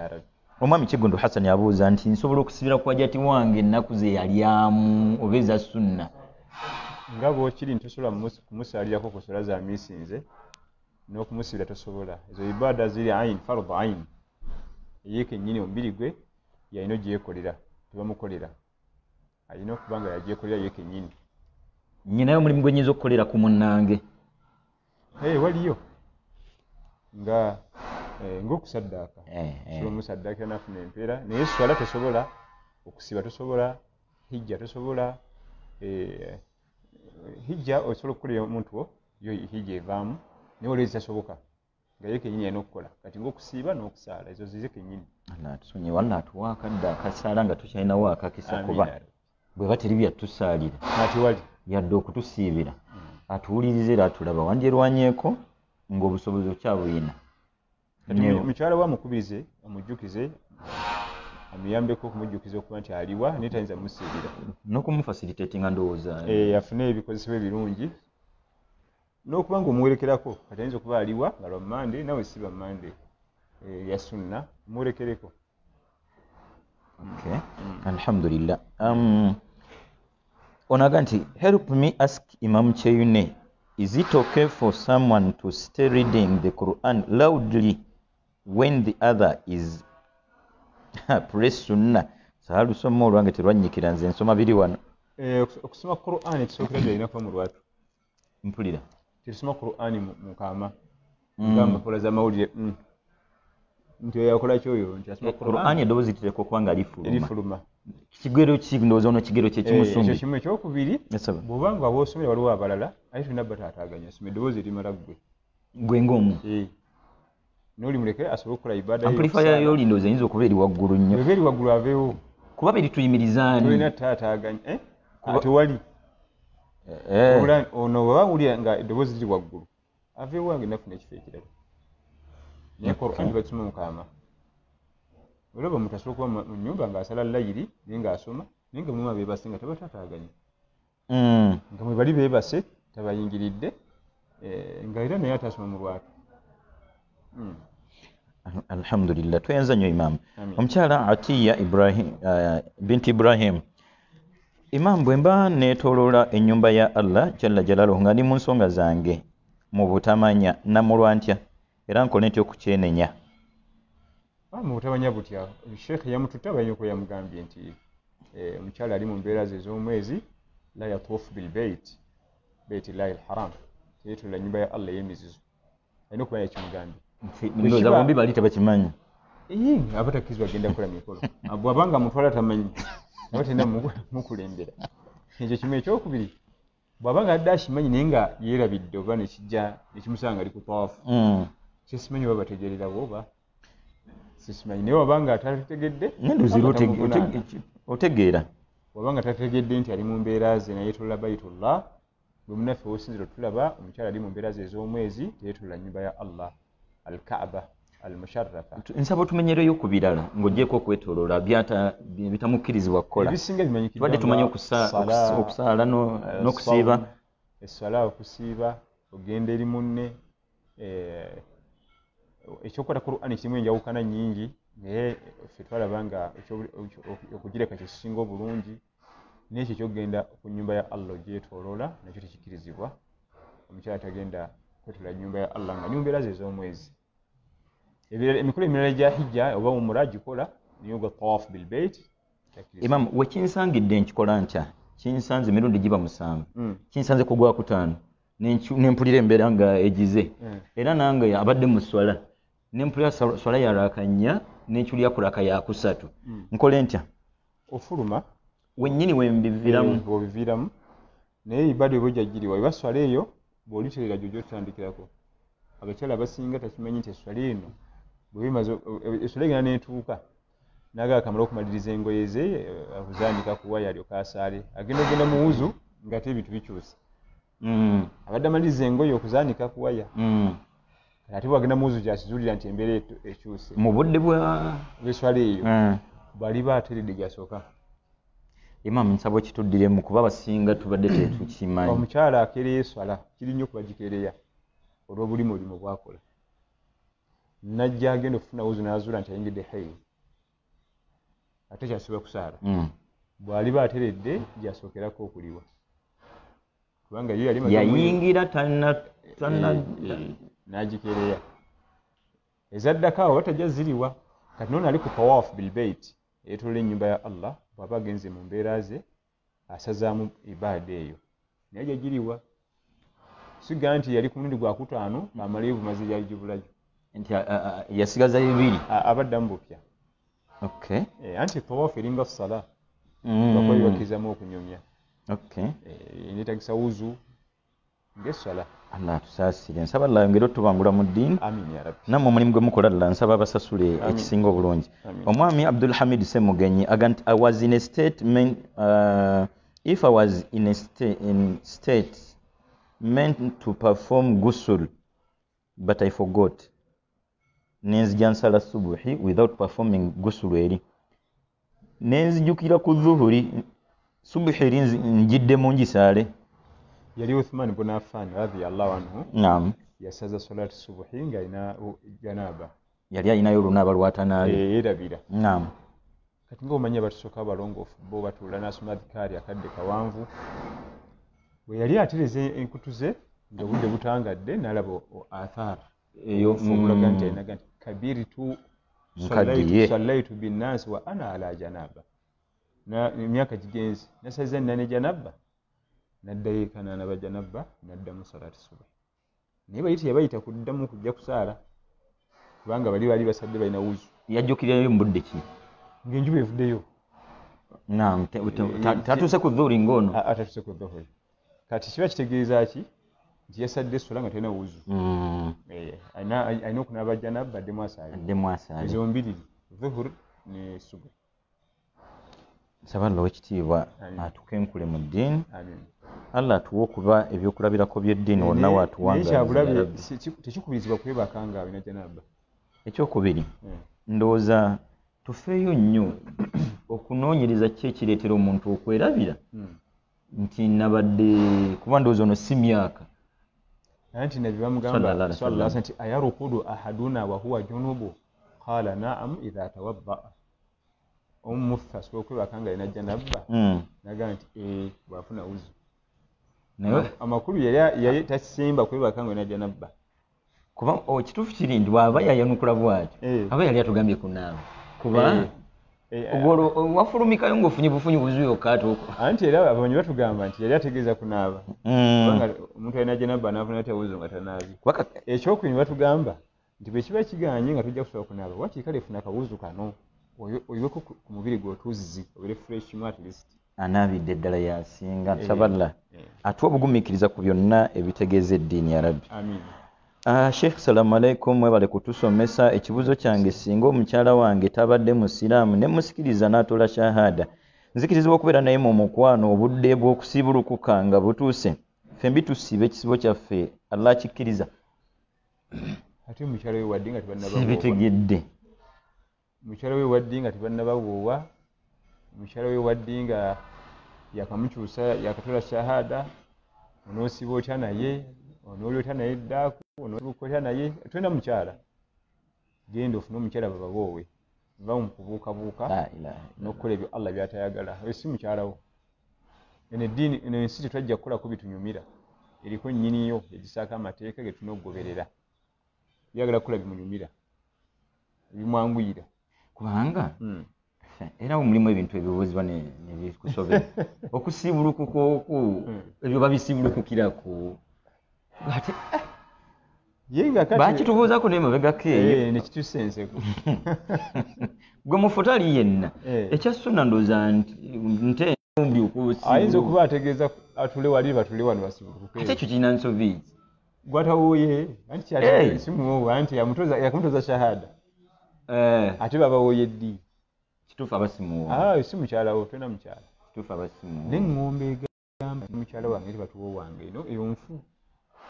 Omwami Kigundu Hassan yabuuza nti nsobola okusibira ku hajati wange ennaku ze yalyamu oba eza sunna. Nga bw'okiri ntosobola kumusaalirako ku ssala za miisinze n'okumusibira tosobola. Ezo ibaada ziri ayin fardhu ayin ye kennyini omubiri gwe yalina ogyekolera tebamukolera alina okuba nga yagyekolera ye kennyini. Nyinayo omulimu gwe nnyinza okukolera ku munnange. Waliyo nga ng'okusaddaaka sobola omusaddaakira nafuna empeera naye swala tosobola okusiba tosobola hijja tosobola hijja osobola okukolera omuntu wo yo hijja evaamu naye olwezi tasoboka nga ye kennyini alina okukola kati ng'okusiiba n'okusaala ezo zize kennyini. Allah tusonye walla atuwa akadde akasaala nga tukyalinawo akakisa kuba bwe bateri byatusaalira ati wali yadde okutusiibira atuwuliriza era atulaba wandyerwanyeeko ng'obusobozi okyabuyina. Mukyala wa mukubirize amujjukize amuyambeko okumujjukiza okuba nti aliwa naye tayinza musiibira n'okumufacilitatinga ndowooza afune ebikozesebwa ebirungi n'okuba ng'omuwerekerako kati ayinza okuba aliwa nga lwa Mande nawe siba Mande ya sunna muwerekereko. Alhamdulillah. Onaga nti help me ask Imam Cheyune, is it okay for someone to stay reading the Quran loudly when the other is press sunna? Sahalu soma olwange terwanyikira nze nsoma biri wano. Okusoma Quran kisookera ddala kuba mu lwatu. Mpulira tetusoma Quran mu kaama ngamba kola za mawulire nti yakola kyoyo nti asoma Quran eddoboozi litereka okuba nga lifuluma. Kigero ki ndowooza ono kigero kye kimusumbi. Ekyo kimu ekyokubiri bw'obanga bw'osomera waliwo abalala ate tulina bataataaganya asoma eddoboozi erimala gwe ng'omu n'oli muleke asobole okukola ibaada amplifier y'oli ndowooza eyinza okuba eri waggulu nnyo. Eba eri waggulu aveewo kuba biri tuyimirizaani tolina taataaganya ate wali ono bwe bawulira nga eddoboozi liri waggulu ava ewange nafuna ekifo ekirala naye Qur'an bakisoma mukaama olaba omuntu asobola kuba mu nnyumba ng'asala layiri naye ng'asoma naye nga mulimu abeebase nga tabatataaganye nga mwe bali beebase tabayingiridde nga era naye atasoma mu lwatu. Alhamdulillah, tweyanza nnyo Imam. Omukyala Atiya binti Ibrahim, Imam bwe mba neetooloola ennyumba ya Allah jalla jalaaluhu nga ndi mu nsonga zange mu butamanya namulwa ntya era nkole ntya okukyenenya? Mu butamanya butya Sheikh yamututte abayina okuba yamugambye nti omukyala ali mu mbeera ze ez'omwezi la yatuufu bilbeit beiti llahi alharam, teyeetoolera nnyumba ya Allah ey'emizizo. Alina okuba yakimugambye. Ndowooza bombi bali tebakimanyi. Abatakkirizibwa agenda kukola mikolo bw'abanga mutwala tamanyi aba tena mukulembera. Ekyo kimu ekyokubiri, bw'abanga adde akimanyi naye nga yeerabidde oba nekijja nekimusanga ali ku tawaafu, kyesimanyi oba bategeererawo oba sisimanyi, naye wabanga atategedde otegeera, wabanga tategedde nti ali mu mbeera ze nayeetoolola Baitullah, bwe munnaffe w'osinzira tulaba omukyala ali mu mbeera ze ez'omwezi teyeetoolola nnyumba ya Allah al-Kaaba al-musharrafa. Nsaba otumenyereyo ku birala ng'oggyeko okwetooloola bitamukkirizibwa kukola. Ebisinga bimanyikiddwa tubadde tumanyi okusaala n'okusiiba, essala, okusiiba, ogenda eri munne, ekyokukwata Qur'an kirimu enjawukana nnyingi naye ffe twalaba nga okugireka kye kisinga obulungi, n'ekyo ekyokugenda ku nnyumba ya Allah ogyetooloola nakyo tekikkirizibwa. Omukyala tagenda kwetooloola nnyumba ya Allah nga nyumbeera ze ez'omwezi. Emikolo emirala gya hijja oba umura gikola naye nga tawaafu bilbeit. Imam, we kinsangidde nkikola ntya? Kinsanze emirundi giba 7, kinsanze ku Gwakutaano nempulira embeera nga egize, era nange abadde mu swala nempulira swala ya rakanya nenkyulira ku raka ya 3. Nkole ntya? Ofuluma wennyini webiviiramu naye ibada eba ojagiriwa eba swala eyo bw'oliterera gy'ojja otandikirako. Abakyala abasinga takimanyi nti eswala eno eswala egenda n'etuuka n'agala akamala okumaliriza engoye ze akuzaanika ku waya alyoka asaale, agenda mu wuzu ng'ate ebintu bikyuse. Abadde amaliriza engoye okuzaanika ku waya ate bwagenda mu wuzu gy'asizuulira nti embeera ekyuse mu budde bw'eswala eyo bali baateredde gy'asooka. Imam, nsaba okituddiremu kuba abasinga tubadde tetukimanyi. Omukyala akeereya eswala kiri nnyo okuba gikeereya olw'obulimu bw'akola. Najja agenda okufuna wuzu n'azuula nti ayingidde hayyu ate kyasiba kusaala. Bw'aliba ateredde gy'asookerako okuliwa kubanga yo yayingira n'agikeereya. Ezaddako awo tajja ziriwa. Kati nono ali ku tawaafu bilbeit yeetoolola ennyumba ya Allah, bw'aba agenze mu mbeera ze asazaamu ibaada eyo naye ajja giriwa. Siga nti yali ku mulundi gwa 5 amalayo bumaze yali gibulayo nti yasigaza 2 abaddamu bupya. Anti tawaafu eringa sala bakola bakirizamu okunyumya. Neetagisa wuzu ng'essala. Allah tusaasire. Nsaba Allah yongere otubangula mu ddiini. Amiin ya Rabbi. Nammwe omulimu gwe mukola Allah nsaba abasasule ekisinga obulungi. Omwami Abdul Hamid Semugenyi agant I was in a statement if I was in state meant to perform ghusl but I forgot. Nenzija nsala subuhi without performing ghusl eri. Nenzijukira ku dhuhuri subuhi eri njiddemu ngisaale. Yali Uthman ibn Affan radhiyallahu anhu. Naam. Yasaza salati subuhi nga ina janaba. Yali ayinayo olunaaba lw'atanaabye. Erabira. Naam. Kati ng'omanya batusooka abalongoofu bo batuula n'asoma adhikaari akadde kawanvu. Bwe yali atereza enkutu ze ng'obudde butangadde n'alaba athar eyo mulaga nti ayinaga nti kabiritu sallaitu binnaasi wa ana ala janaba. Emyaka gigenze nasaza nane janaba naddayo eka n'anaba janaba n'addamu salaati subuhi. Naye bali teyabayita kuddamu kujja kusaala kubanga bali basadde balina wuzu. Yajjukirayo mu budde ki? Ng'enjuba evuddeyo. Naam, tatuuse ku dhuhuri ng'ono. Tatuuse ku dhuhuri. Kati kiba kitegeeza ki? Nti yasadde eswala nga talina wuzu. Alina okunaaba janaba addemu asaale. Ezo mbiriri, dhuhur ne subuhi. Nsaba Allah w'ekitiibwa atukenkule mu ddiini. Allah atuwa okuba ebyokulabirako by'eddiini wonna waatuwanga ekyabulabe tekikubirizibwa kwebaka nga alina janaba. Ekyokubiri ndowooza tufeeyo nnyo okunoonyereza ki ekireetera omuntu okwerabira nti nabadde kuba ndowooza ono si myaka anti nabbi bamugamba sallallahu nti ayarukudu ahaduna wa huwa junubu qala na'am idha tawadda omuffa so kwebaka nga alina janaba naga nti bwafuna uzu naye amakulu yali tasimba kwebaka nga alina janaba kuba kituufu kiri nti bw'aba yayanukula bw'atyo aba yali atugambye kunaaba kuba ogwo wafulumikayo ng'ofunye bufunyi buzuyo kaatuuko anti era abamanyi batugamba nti yali ategeeza kunaaba kubanga omuntu alina janaba n'afuna tewuzo nga tanaabi ekyokubiri batugamba nti bwe kiba kiganye nga tujja kusobola kunaaba wakiikale funa akawuzu kano oyiweko ku mubiri gwe otuzzi obere fresh mu at least anaabidde eddala yasinga taballa atuwa obugumiikiriza ku byonna ebitegeeza eddiini ya rabbi amin. Sheikh salamu alaikum mwebale kutusomesa. Ekibuzo kyange singa omukyala wange tabadde musiraamu ne musikiriza n'atola shahada nzikirizibwa okubeera naye mu mukwano obudde bw'okusiibulukuka nga butuuse fembi tusiba ekisibo kyaffe Allah akikkiriza ate mukyala we wadde nga tebannabawoowa sibitegedde mukyala we wadde nga tebannabawoowa mukyala we wadde nga yakamukyusa yakatola shahada onoosiba otya naye onooli otya naye ddaaku onooluka naye twena mukyala genda ofune omukyala babawoowe va mukubuukabuuka n'okukola ebyo Allah by'atayagala oyo si mukyalawo. Eno eddiini eno ensi tetwajja kukolako bitunyumira eriko nnyiniyo egisaako amateeka ge tulina okugoberera byagala kukola bimunyumira bimwanguyira kubanga era mulimu ebintu ebibuuzibwa ne bikusobera okusiibulukuka okwo ebyo babisiibulukukirako ate bakitubuuzako naye mabegako eyo nekituusa enseko gwe mufutali yenna ekya sunna ndowooza nte mbi ayinza okuba ategeeza atule wali batule wano basibulukuke ate ekyo kirina nsobi gwatawooye anti kyasimuwoowa anti yakumutoza shahada ate babawooye ddi kituufu abasimuwoowa si mukyalawo twena mukyala kituufu abasimuwoowa neŋŋombe egamba mukyala wange eti batuwoowanga eno eyo nfu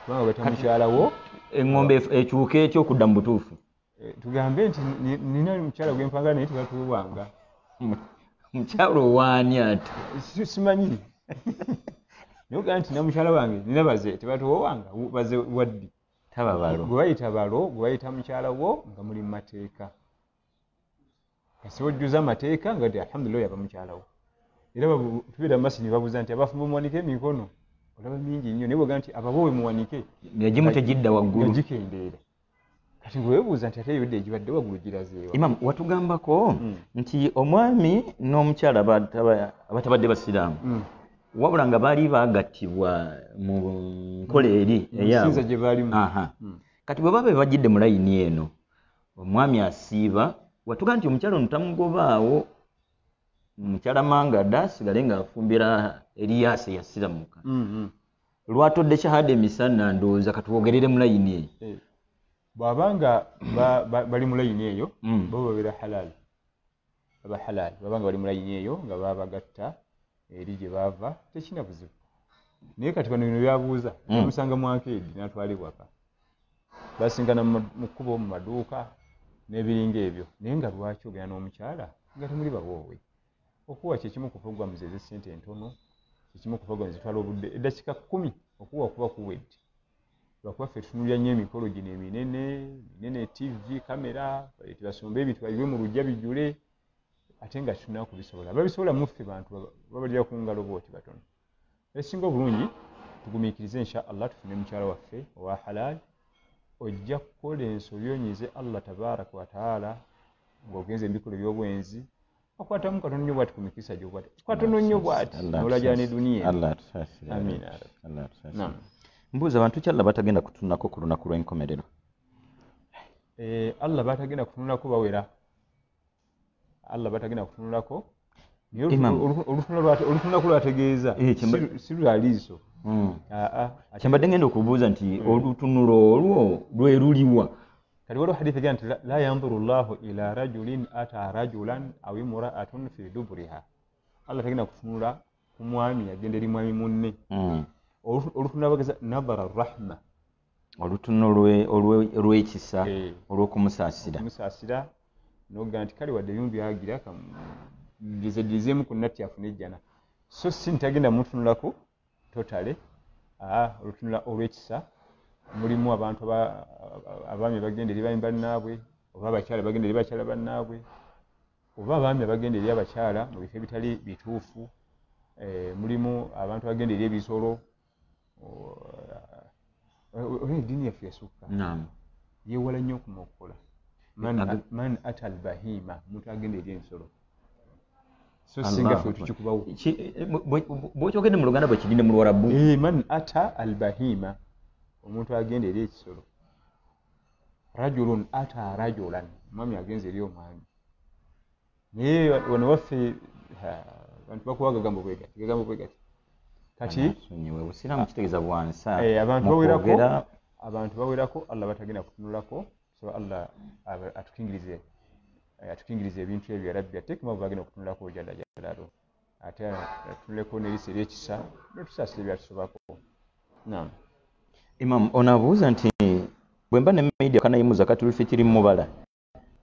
kubanga bata mukyalawo eŋŋombe ekyuka etyo okudda mu butuufu tugambe nti nina mukyala gwe mpanga naye tebatuwoowanga mukyala owaani ate simanyi naye ogamba nti namukyala wange nina baze tebatuwoowanga baze waddi tababalo gwe bayita balo gwe bayita mukyala wo nga muli mu mateeka kasi ojjuza amateeka nga ti alhamdulillah yaba mukyalawo era tubeera mumasi ne babuuza nti abafumbo muwanike emikono olaba mingi nnyo naye bwogamba nti ababoowe muwanike egimu tegidda waggulu gikendeera kati gwe weebuuza nti ate ebidde egibadde waggulu girazeewa. Imam watugambako nti omwami n'omukyala abatabadde basiraamu wabula nga baali baagattibwa mu nkola eri eyaabwe gye baalimu kati bwe baba bebagidde mu layini eno omwami asiiba watuga nti omukyala ono tamugobaawo mukyala mangada asigale ng'afumbira Eriyaasi eyasiramuka lwatodde shahada emisana ndowooza katwogerere mu layini eyo bw'abanga bali mu layini eyo bo babeera halal baba halal bw'abanga bali mu layini eyo nga babagatta eri gye baava tekina buzibu naye kati bano bino byabuuza bamusanga mu akeedi n'atwalibwaka basingana mu kkubo mu maduuka n'ebiringa ebyo naye nga lwaki ogenda n'omukyala nga temuli baboowe okuwa kyekimu kuva muzeze ssente entono kyekimu kuva zitwala obudde eddakiika 10 okuwa kuba kuwedde lwakuba ffe tutunulira nnyo emikolo gino eminene TV kamera tibasombe ebitwalibwe mu lujja bijjule ate nga tulina kubisobola babisobola muffe bantu babalira ku ngalo booti batono esinga obulungi tugumiikirize insha Allah tufune mukyala waffe owa halal ojja kukola ensobi onyize Allah tabaraka wa taala ng'ogenza emikolo by'obwenzi akwatamu katono nnyo bwati ku mikisa gy'obwati kwatono nnyo bwati n'olagirana ne duniya amina mbuuza abantu kyalla batagenda kutunulako ku lunaku lw'enkomerero Allah batagenda kutunulako bawera Allah batagenda kutunulako olutunulako lwategeeza si lwaliiso kyembadde ngenda okubuuza nti olutunulo olwo lwe luliwa kati waliwo hadithi egamba nti la yanzuru llahu ila rajulin ata rajulan aw imra'atun fi duburiha Allah tagenda kutunula ku mwami yagenda eri mwami munne olutunula bageza nadhara rahma olutunula olw'ekisa olw'okumusaasira n'ogamba nti kale wadde ebimu byagira ngezeddizeemu ku natti afune ejjana so si ntagenda mutunulako totale olutunula olw'ekisa mulimu abantu abaami bagenda eri baami bannaabwe oba abakyala bagenda eri bakyala bannaabwe oba abaami abagenda eri abakyala mu bifo ebitali bituufu mulimu abantu bagenda eri ebisolo eddiini yaffe yasukka yeewala nnyo okukola man ata albahima omuntu agenda eri ensolo so singa ffe tukikubawo bw'okyogedde mu luganda bwe kidinde mu luwarabu man ata albahima omuntu agenda eri ekisolo rajulun ata rajulan omwami agenza eri omwami naye wano waffe abantu bakuwa gagambo bwegati kati obusiraamu kitegeeza bwansa abantu bawerako allah batagenda kutunulako so allah atukingirize ebintu ebyo yarabbi ate kima bagenda okutunulako jalla jalalo ate atunuleko n'erisa eryekisa notusaasira ebyatusobako naam imam ono abuuza nti bwe mba ne media kanayimuza zakatul fitiri mubala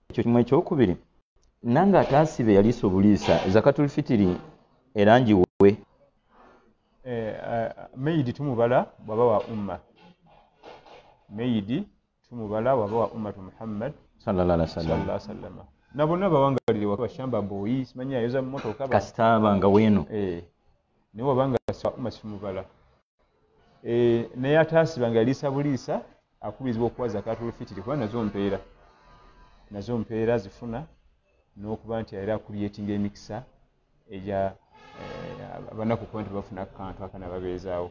ekyo kimu ekyokubiri nange ataasibe yaliisa obuliisa zakatul fitiri erangi we meidi tumubala bwaba wa umma meidi tumubala bwaba wa ummatu muhammad sallallahu alaihi wasallam na bonna bawangalire wakashamba boyi simanyi ayoza mmotoka kasitaba nga weno ne wabanga sa umma tumubala naye ataasibanga yaliisa buliisa akubirizibwa okuwa zakatul fitiri kuba nazo mpeera zifuna n'okuba nti era creating emikisa eja abanaku kuba nti bafuna akantu akana babeezaawo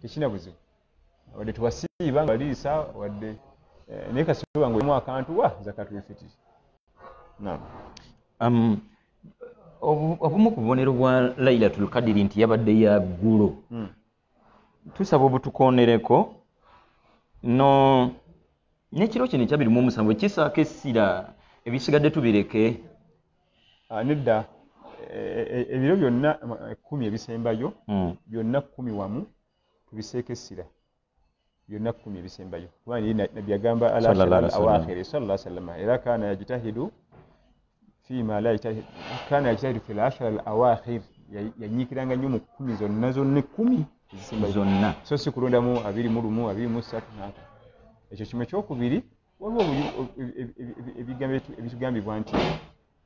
tekina buzibu wadde tuwasiiba nga liisa wadde naye kasiba nga olimu akantu wa zakatul fitiri obumu ku bubonero bwa lailatul kadiri nti yabadde ya ggulo tusaba obutukonereko no nekiro kino ekyabirimu omusanvu kisaako essira ebisigadde tubireke nedda ebiro byonna 10 ebisembayo byonna 10 wamu tubiseeko essira byonna 10 ebisembayo kubanga nabbi yagamba al-awakhir sallallahu alaihi wasallam era kana yajtahidu fima la yajtahidu kana yajtahidu fil ashar al-awakhir yanyikiranga nnyo mu 10 zonna 10 zonna so si kulondamu 21 23 ekyo kimu ekyokubiri waliwo ebigambo ebitugambibwa nti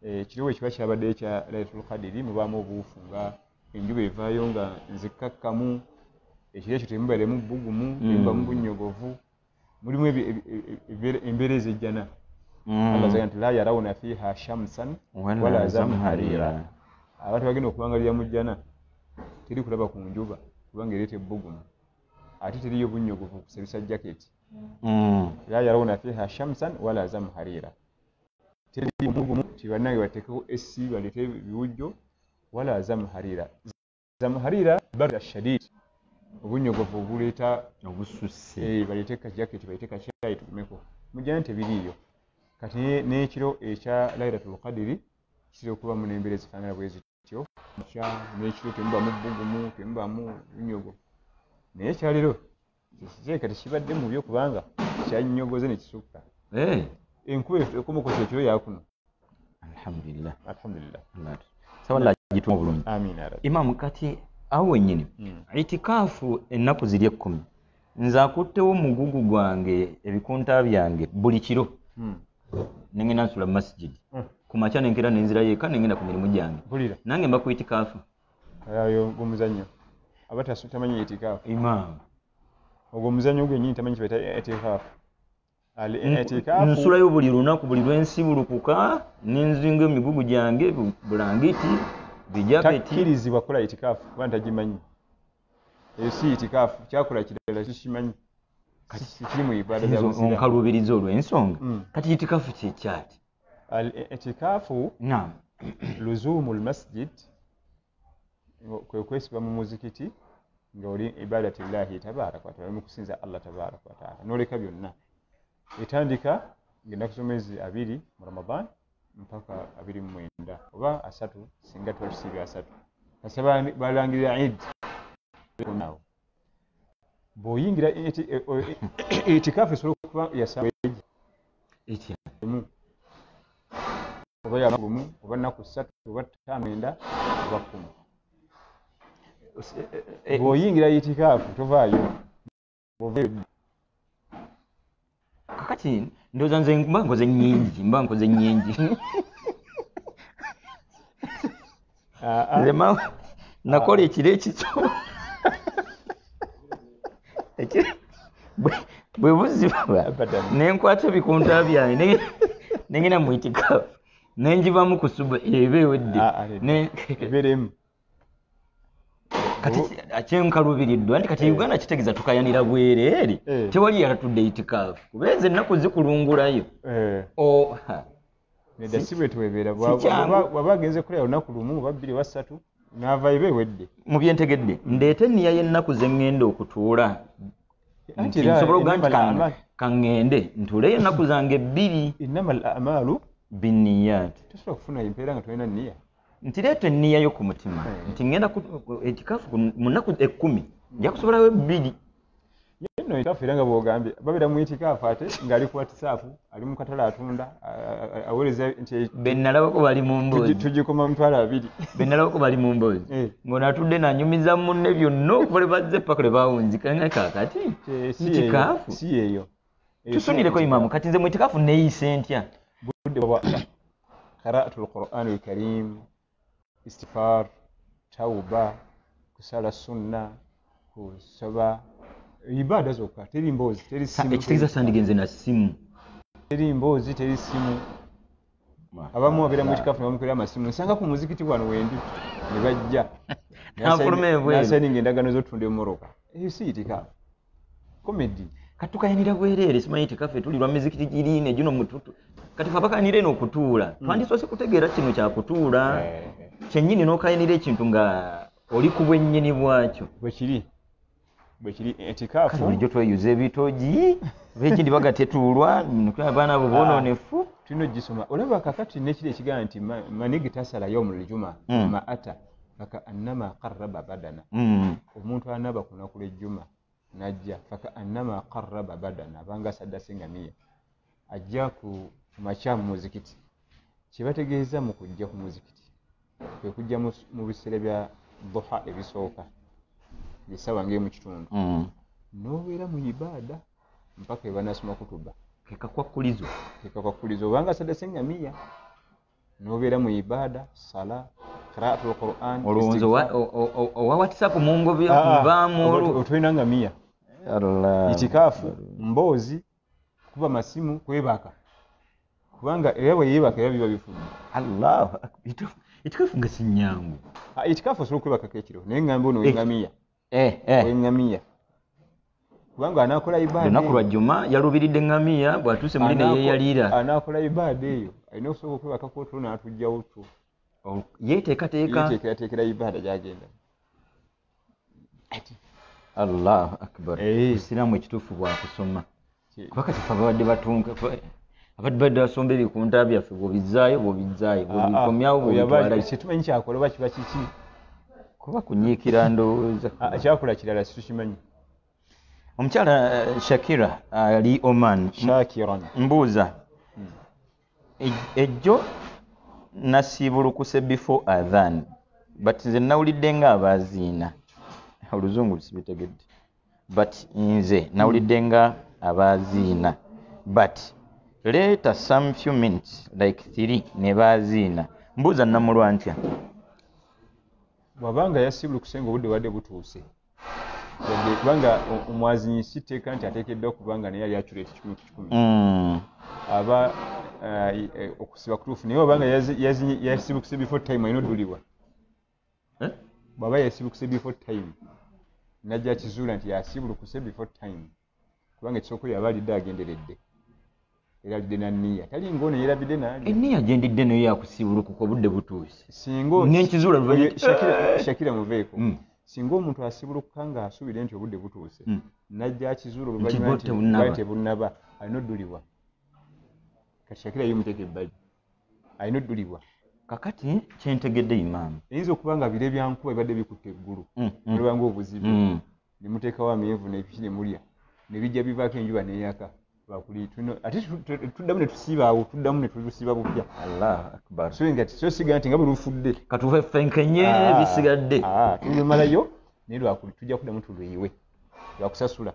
ekiriwo ekiba kyabadde ekya lailatul qadiri mubaamu obuufu nga enjuba evaayo nga nzikakkamu ekiro ekyo temubalemu bbugumu temubamu bunnyogovu mulimu embeera ezejjana allah zaga nti la yarawuna fiha shamsan wala zamharira abantu bagenda okubangalira mu jjana teri kulaba ku njuba kubanga ereeta ebbugumu ate teriyo bunnyogovu kusabisa jaketi la yarawuna fiha shamsan wala zamharira teri bbugumu tibannange bateekeko essi baleete ebiwujjo wala zamharira barda shadid obunnyogovu obuleeta obususse baleete kajaketi baleete kakyai tugumeko mujjana tebiriiyo kati n'ekiro ekya lailatul qadiri kitera okubamu n'embeera ezifaanana bwe zityo n'ekiro temubamu bbugumu temubamu bunnyogovu naye ekyaleero kiteeka tekibadde mu byo kubanga kyannyogoze ne kisukka enkuba ekomokosa ekiro yakuno alhamdulillah sawa gituma obulungi amina imamu kati awo wennyini itikaafu ennaku ziri 10 nze akuttewo mugugu gwange ebikunta byange buli kiro nengenda nsula mu masijidi ku makya nenkera nenzirayo eka nengenda ku mirimu gyange nange mba ku itikaafu ayo gomuzannyo abatamanyi itikaafu imamu ogwo omuzannyo gwennyini tamanyi kibaita itikaafu nsulayo buli lunaku buli lwensibulukuka nenzinga emigugu gyange bulangiti bijaketi takkirizibwa kukola itikaafu kuba ntagimanyi eyo si itikaafu kyakola kirala kikimanyi kiri mu ibada onkalubiriza olw'ensonga kati itikaafu kyekyati itikaafu luzumu lmasjid kwe kwesiba mu muzikiti ng'oli ibadati llahi tabaraka wataala mu kusinza allah tabaraka wataala n'oleka byonna etandika ngenda kusoma emyezi 2 mu ramadan mpaka 29 oba 3 singa twatusiibya 3 kasa balangirira eid nawo bw'oyingira itikaafu esobola okuba yasaweji ekya oba ya lumu oba nnaku 3 oba 5 oba 10 bw'oyingira itikaafu tovaayo kakati ndowooza nze mba nkoze nnyingi nze nakola ekiro ekito bwe buziba nenkwata ebikunta byange nengenda mu itikaafu nenjivamu ku suba eba ewedde eberemu kati kyenkalubiriddwa nti kati Uganda kitegeeza tukayanira bwereere tewali yalatudde itikaafu kubenze ennaku zikulungulayo nedda si bwe tuwebeera waba agenze kulya olunaku lumu oba 2 oba 3 n'ava eba ewedde mu byentegedde ndeeta enniya y'ennaku ze ŋŋenda okutuula nti nsobola okuga nti kaŋŋende ntuuleyo ennaku zange 2 innamal a'maalu binniyaati tosobola kufuna empeera nga tolina nniya nti leeta enniya yo ku mutima nti ŋŋenda etikaafu mu nnaku 10 nja kusobolayo 2 yenno itikaafu era nga bw'ogambye babeera mu itikaafu ate ng'ali ku WhatsApp ali mu katale atunda aweereza nti bennalabako bali mu mboozi tugikoma mutwalo 2 bennalabako bali mu mboozi ng'ono atudde nanyumiza munne byonna okuva lwe bazze paka lwe bawunzika nga kaakati itikaafu si yeeyo tusunireko imaamu kati nze mu itikaafu neeyise ntya budde bwa qira'atul Qur'aan al-Karim istighfar tauba kusala sunna kusaba ibada zokka teri mboozi teri simu ekitegeeza sandigenze na simu teri mboozi teri simu abamu babeera mu itikaafu nebamukolera amasimu nsanga ku muzikiti wano wendi ne bajja nasayininga endagaano z'otunda emoroka eyo si itikaafu komedi kati tukayanira bwereere simanyi itikaafu etulirwa mizikiti giriine gino mututu kati fe abakayanira eno okutuula twandisoose kutegeera kino kyakutuula kyennyini n'okayanira ekintu nga oli ku bwennyini bwakyo bwe kiri etikaafu bulijjo tweyuza ebitogi begindi bagatetuulwa abaana abo bononefu tulina ogisoma olaba kakati nekiri ekigaa nti manigi tasala yawmul juma ma ata faka annama qarraba badana omuntu anaba ku lunaku lw'ejjuma najja faka annama qarraba badana abanga asaddase ngamiya ajja ku makya mu muzikiti kyebategeeza mu kujja ku muzikiti kwe kujja mu biseera bya duha ebisooka bisawa ng'emu kitundu n'obeera mu ibaada mpaka ebanasoma kutuba kekakwakulizo obanga asaddase ngamiya n'obeera mu ibaada sala qira'atul Qur'aan olowooza owa WhatsApp mu ngobyo mubaamu otolina ngamiya itikaafu mboozi kuba masimu kwebaka kubanga era bwe yeebaka era biba bifudde Allah itikaafu nga si nnyangu itikaafu osobola okwebakako ekiro naye ngamba ono wengamiya wengamiya kubanga anaakola ibaada olunaku lwa jjuma yalubiridde ngamiya bw'atuuse muli naye yaliira anaakola ibaada eyo alina okusobola okwebakako otulo n'atugjawo tu yeeteekateekera ibaada gy'agenda Allahu akbar Isiraamu ekituufu bwakusoma kuba kati fe abadde batunka abadde basomba ebikunta byaffe bw'obizaayo bw'obikomyawo bw'obitwalayo kyetumanyi kyakola oba kiba kiki kuba kunyiikira ndowooza kyakola kirala situkimanyi omukyala Shakira ali Oman mbuuza ejjo nasiibulukuse before adhan but nze nawulidde nga abaaziina oluzungu sibitegedde but nze nawulidde nga abaaziina but later some few minutes like 3 ne baaziina mbuuza namulwa ntya bw'abanga yasiibulukuse ng'obudde wadde butuuse kubanga omwazinyi si tteeka nti ateekeddwa kubanga naye yali acula ekikumi aba okusiba kutuufu naye obanga yasibukuse before time alina oddulibwa bw'aba yasibukuse before time najja kizuula nti yasibulukuse before time kubanga ekisooka yaba alidde agenderedde era alidde na nniya tali ng'ono yeerabidde naalya enniya gyendidde naye yakusiibulukuka obudde butuuse singa nenkizuula Shakira muveeko singa omuntu asibulukuka ng'asuubire nti obudde butuuse najja akizuula oluvannyuma nti bwali tebunnaba alina oddulibwa kati Shakira yemuteeka ebbali alina oddulibwa kakati kyentegedde imaamu eyinza okuba nga bire byankuba ebadde bikutte eggulu olaba ng'obuzibu ne muteekawo amenvu n'ebiki ne mulya ne bijja bivaako enjuba n'eyaka bakuli ate tuddamu ne tusiibaawo tuddamu ne tusiiba bupya. Allah akbar. So siga nti nga bwe lufudde katufeffenkenye bisigadde tulumalayo naye lwakuli tujja kuddamu tulweyiwe lwakusasula.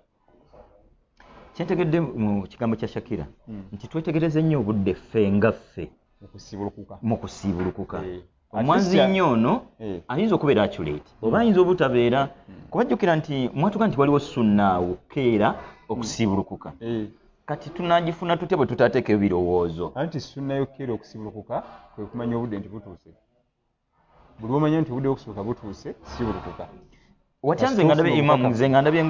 Kyentegedde mu kigambo kya Shakira nti twetegereze nnyo obudde ffe nga ffe mu kusiibulukuka. Omwanzi nnyo ono ayinza okubeera accurate oba ayinza obutabeera kuba jjukira nti mwatuga nti waliwo sunna awo keera okusiibulukuka. Kati tunagifuna tutya bwe tutaateekayo birowoozo? Anti sunna yokeera okusiibulukuka kwe kumanya obudde nti butuuse. Buli omanya nti obudde okusooka butuuse siibulukuka. Watyanze nga ndabe imamu nze nga ndabye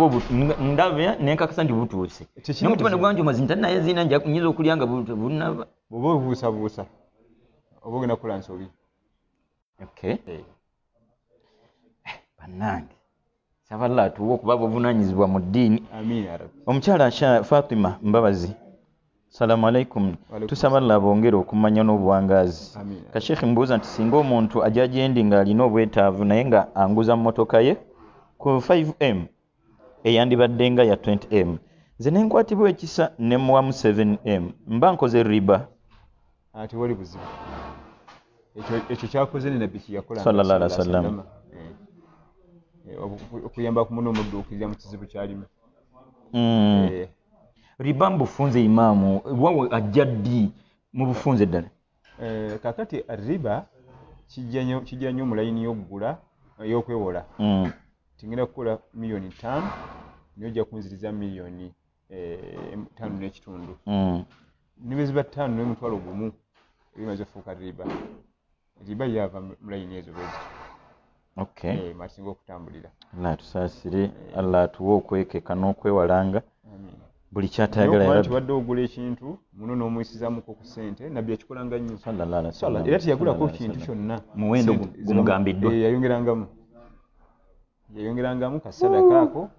ndabe nenkakasa nti butuuse. N'omutima ne gwanjuma zinta naye zina nyinza okulya nga bunaba. Oba obuusabuusa oba ogenda kukola nsobi. Okay. Bannange saballa atuwa okuba buvunaanyizibwa mu ddiini. Amiin ya Rabbi. Omukyala Fatima Mbabazi, salamu alaikum. Tusaba Allah bongere okumanya n'obuwangaazi. Kashekhi mbuuza nti singa omuntu ajja gyendi ng'alina obwetaavu naye nga anguza mmotoka ye ku 5M eyandibadde nga ya 20M, nze ne nkwatibwa ekisa ne muwamu 7M, mba nkoze riba. Ati wali buzibu. Ekyo kyakoze ne Nabbi yakola sallallahu alaihi wasallam. Okuyamba ku muno omudduukiriza mu kizibu kyalimu. Riba mbufunze imaamu wawe ajja ddi mu bufunze ddala? Kakati riba kijja nnyo mu layini y'okugula y'okwewola. Tingenda kukola miliyoni 5 n'ojja kunziriza miliyoni 5 n'ekitundu. Nibe ziba 5 n'omutwalo gumu bimaze okufuuka riba. Riba yava mu layini ezo bwezi. Okay. Masinga okutambulira. Allah tusaasire, Allah atuwe okwekeka n'okwewalanga. Buli kyatayagala ya Rabbi. Wadde ogula ekintu muno n'omuyisizaamuko ku ssente Nabbi yakikolanga nnyo. Sallallahu alaihi wasallam. Era teyagulako kintu kyonna. Muwendo gumugambiddwa. Yayongerangamu kasadaka ako.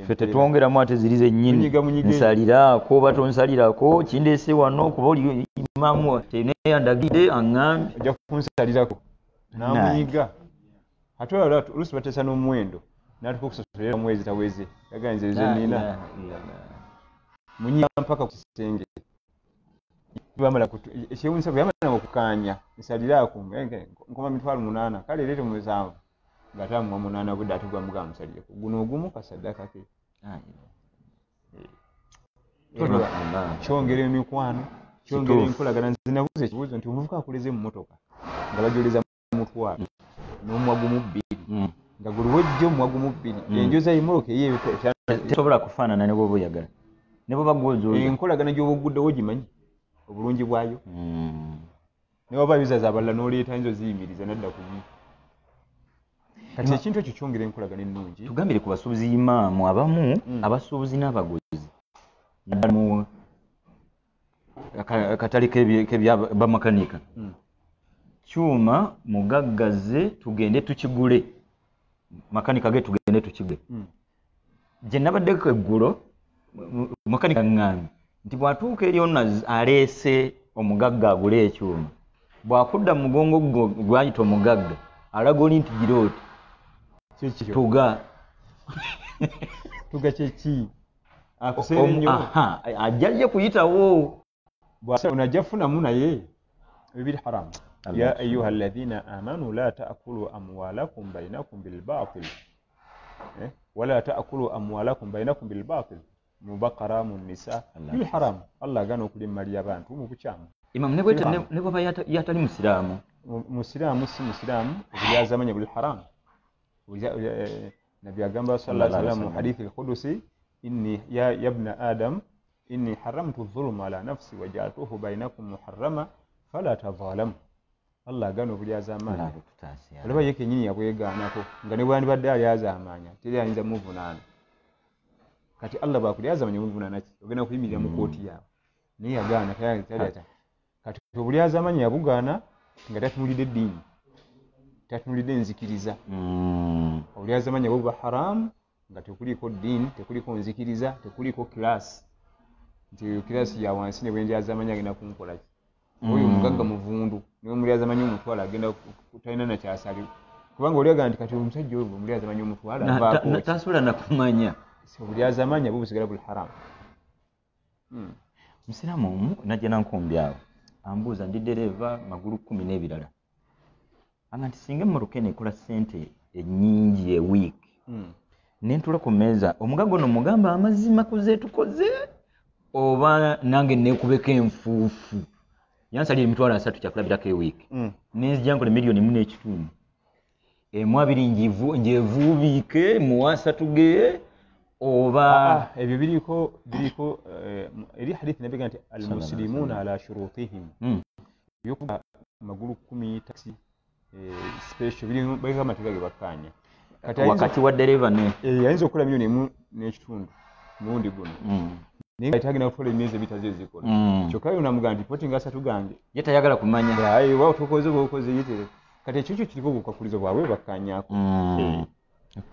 Ffe tetwongeramu ate ziri zennyini. Nsaliraako oba tonsalirako kindeese wano kuba oli imaamu teneyandagidde aŋŋambye. Ojja kunsalirako. N'amunyiga. Ate oluusi bateesa n'omuwendo n'atuka okusasulira omwezi taweze yaganze nina munyiga mpaka ku kisenge bamala ekyewunisa bwe yamala okukaanya nsaliraako nkoma mitwalo 8 kale leero 7 ng'atamu 8 budde atugwa muga musalireko guno ogumu kasadaka ke kyongera emikwano kyongera enkolagana. Zinabuze ekibuuzo nti omuvuka akuleze mu mmotoka nga bajoleza mutwalo n'omwagumu 2 nga guli wejjo omwagumu 2 enjoza imoloka eyeyo tesobola kufaanana ne bw'oba oyagala ne bw'oba gw'ozooza enkolagana gy'oba oguddewo gimanyi obulungi bwayo ne waba bizaza abalala n'oleeta nzo ziyimiriza nadda ku yi kati ekintu ekyo kyongera enkolagana ennungi. Tugambire ku basuubuzi imaamu abamu abasuubuzi n'abaguzi naddala mu akatale k'ebya bamakanika kyuma mugaggaze tugende tukigule makanika ge tugende tukigule. Gye nabaddeko eggulo makanika ŋŋambye nti bw'atuuka eri ono aleese omugagga agule ekyuma bw'akudda mu mugongo gwayita omugagga alaga oli nti gira oti tuga kyeki akuseera ennyo ajja kuyitawo onajja funamu naye ebiri haramu. يا أيها الذين آمنوا لا تأكلوا أموالكم بينكم بالباطل ولا تأكلوا أموالكم بينكم بالباطل مبقرة من النساء بالحرام. الله قال كل مالي abantu mu buchamu. Imam ne baba yatali musilamu byazamanya bil haram. Nabi agamba sallallahu alaihi wasallam hadith al-qudusi inni ya ibn adam inni haramtu adh-dhulma ala nafsi wa ja'altuhu bainakum muharrama fala tadhalamu. Allah gano buli azamanya olaba yeke nyinyi yabwegaanako nga ne bwandi badde ali azamanya teri ayinza muvunaana. Kati Allah bakuli azamanya muvunaana ki ogenda kuyimirira mu kooti yawe naye yagaana tayata. Kati buli azamanya yabugaana nga tatunulidde eddiini tatunulidde enzikiriza. Buli azamanya buba haramu nga tekuliko ddiini tekuliko nzikiriza tekuliko kirasi nti kirasi ya wansi ne bwendi azamanya agenda kunkola ki oyo mugagga muvundu niwe muli azamanya omutwala agenda kutalina nakyasali kubanga oliaga nti kati omusajja oyo omuli azamanya omutwala avaako tasobola nakumanya buli azamanya bubusigala buli haramu. Musiraamu omu najja nankumbi awo ambuuza ndi dereeva magulu 10 n'ebirala anga nti singa emmotoka eno ekola ssente ennyingi e wiiki nentula ku mmeeza omugago ono mugamba amazima kuzeetukoze oba nange neekubeko enfuufu yansalira emitwalo 3 kyakulabirako e wiiki nenzija nkole miliyoni 1.5 emu 2 njevuubiike mu 3 ge oba ebyo biriko eri hadithi nabiga nti almuslimuna ala shurutihim yokuba magulu 10 taxi special biri bayika amateeka ge bakkaanya wakati wa dereva ne yayinza okukola miliyoni 1.5 mulundi guno naye ayitagina okukola emyezi ebitazi ezikola kyokka yo namugamba nti poti nga 3 gange ye tayagala kumanya ayi wa tukoze bwokoze yitere kati ekyo kiriko obukakulizo bwabwe bakkaanyaako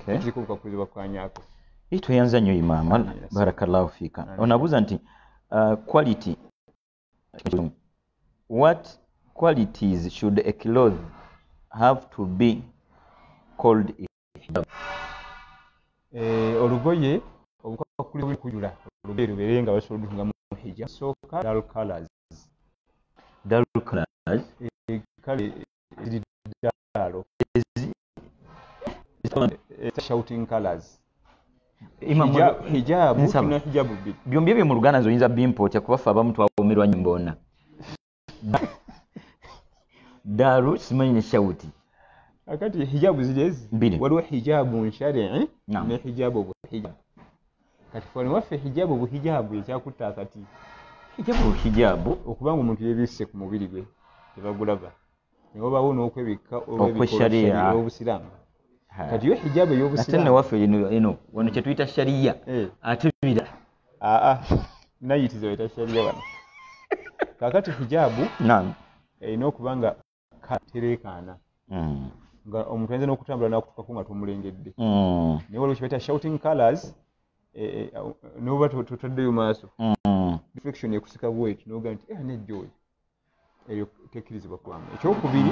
kiriko obukakulizo bakkaanyaako itoyanza nnyo imaama barakallahu fika onabuuza nti quality what qualities should a cloth have to be called hijab? Olugoye obukakulizo bwekujula olugoye lubeere nga basobola mu hijab soka dull colors kale dalo shouting colors hijabu na hijabu byombi ebyo mu Luganda zoyinza bimpotya kubafa abamu twawomerwa nyimbona daru simanyi ne shauti akati hijabu zilezi waliwo hijabu nshari ne hijabu bu hijabu kati foni wafe hijabu bu hijabu ekyakuta kati hijabu okubanga omuntu yebisse ku mubiri gwe tebagulaba ngoba wono okwebika okwesharia obusiramu kati yo hijabu y'obusiramu atene wafe eno wano kye tuyita sharia ate bira nayiti zo yita sharia wano kakati hijabu naam ino okubanga katerekana nga omuntu ayinza n'okutambula n'akutuukako nga tomulengedde naye waliwo kye bayita shouting colors noba totaddeyo maaso reflection ekusika bweti noga nti nejjo oyo eyo tekkirizibwa kubamu ekyokubiri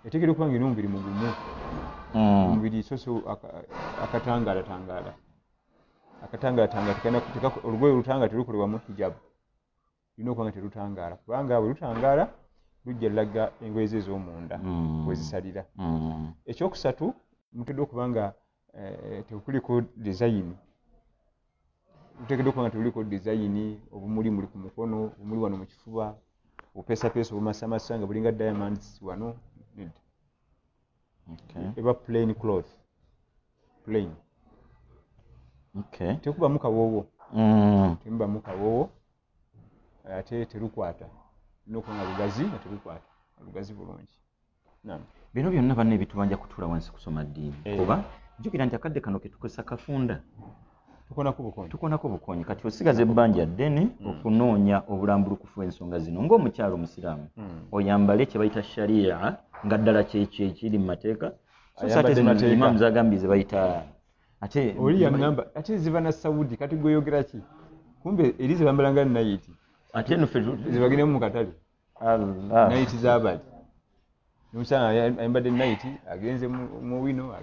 eteekeddwa okuba nga ina omubiri mugumu omubiri soso akatangaala olugoye olutanga terukolebwamu hijabu lulina okuba nga terutangaala kubanga bwe lutangaala lujja lulaga engoye ze ez'omunda bwezisalira ekyokusatu muteekeddwa okuba nga tekuliko design tuteekeddwa okuba nga teruliko design obumuli muli ku mukono obumuli wano mu kifuba obupeesapeesa obumasamasa nga bulinga diamonds wano eba plain cloth plain tekubamu kawoowo temubamu kawoowo ate terukwata nokuba nga lugazi nga terukwata lugazi bulungi bino byonna banne ebitubanja kutuula wansi kusoma ddiini kuba jjukira nti akadde kano ketukozesa kafunda tukonako bukonyi kati osigaza ebbanja ddene okunoonya obulambulukufu ensonga zino ng'omukyalo omusiraamu oyambale kye bayita sharia nga ddala kyekyo ekiri mu mateeka imaamu zagambye ze bayita ate oli yangamba ate ziva na Saudi kati gweyogera ki kumbe eri ze bambalanga nayiti ate nfe zibagenemu mu katale nayiti z'abali nomusana ayambadde nayiti agenze mu wino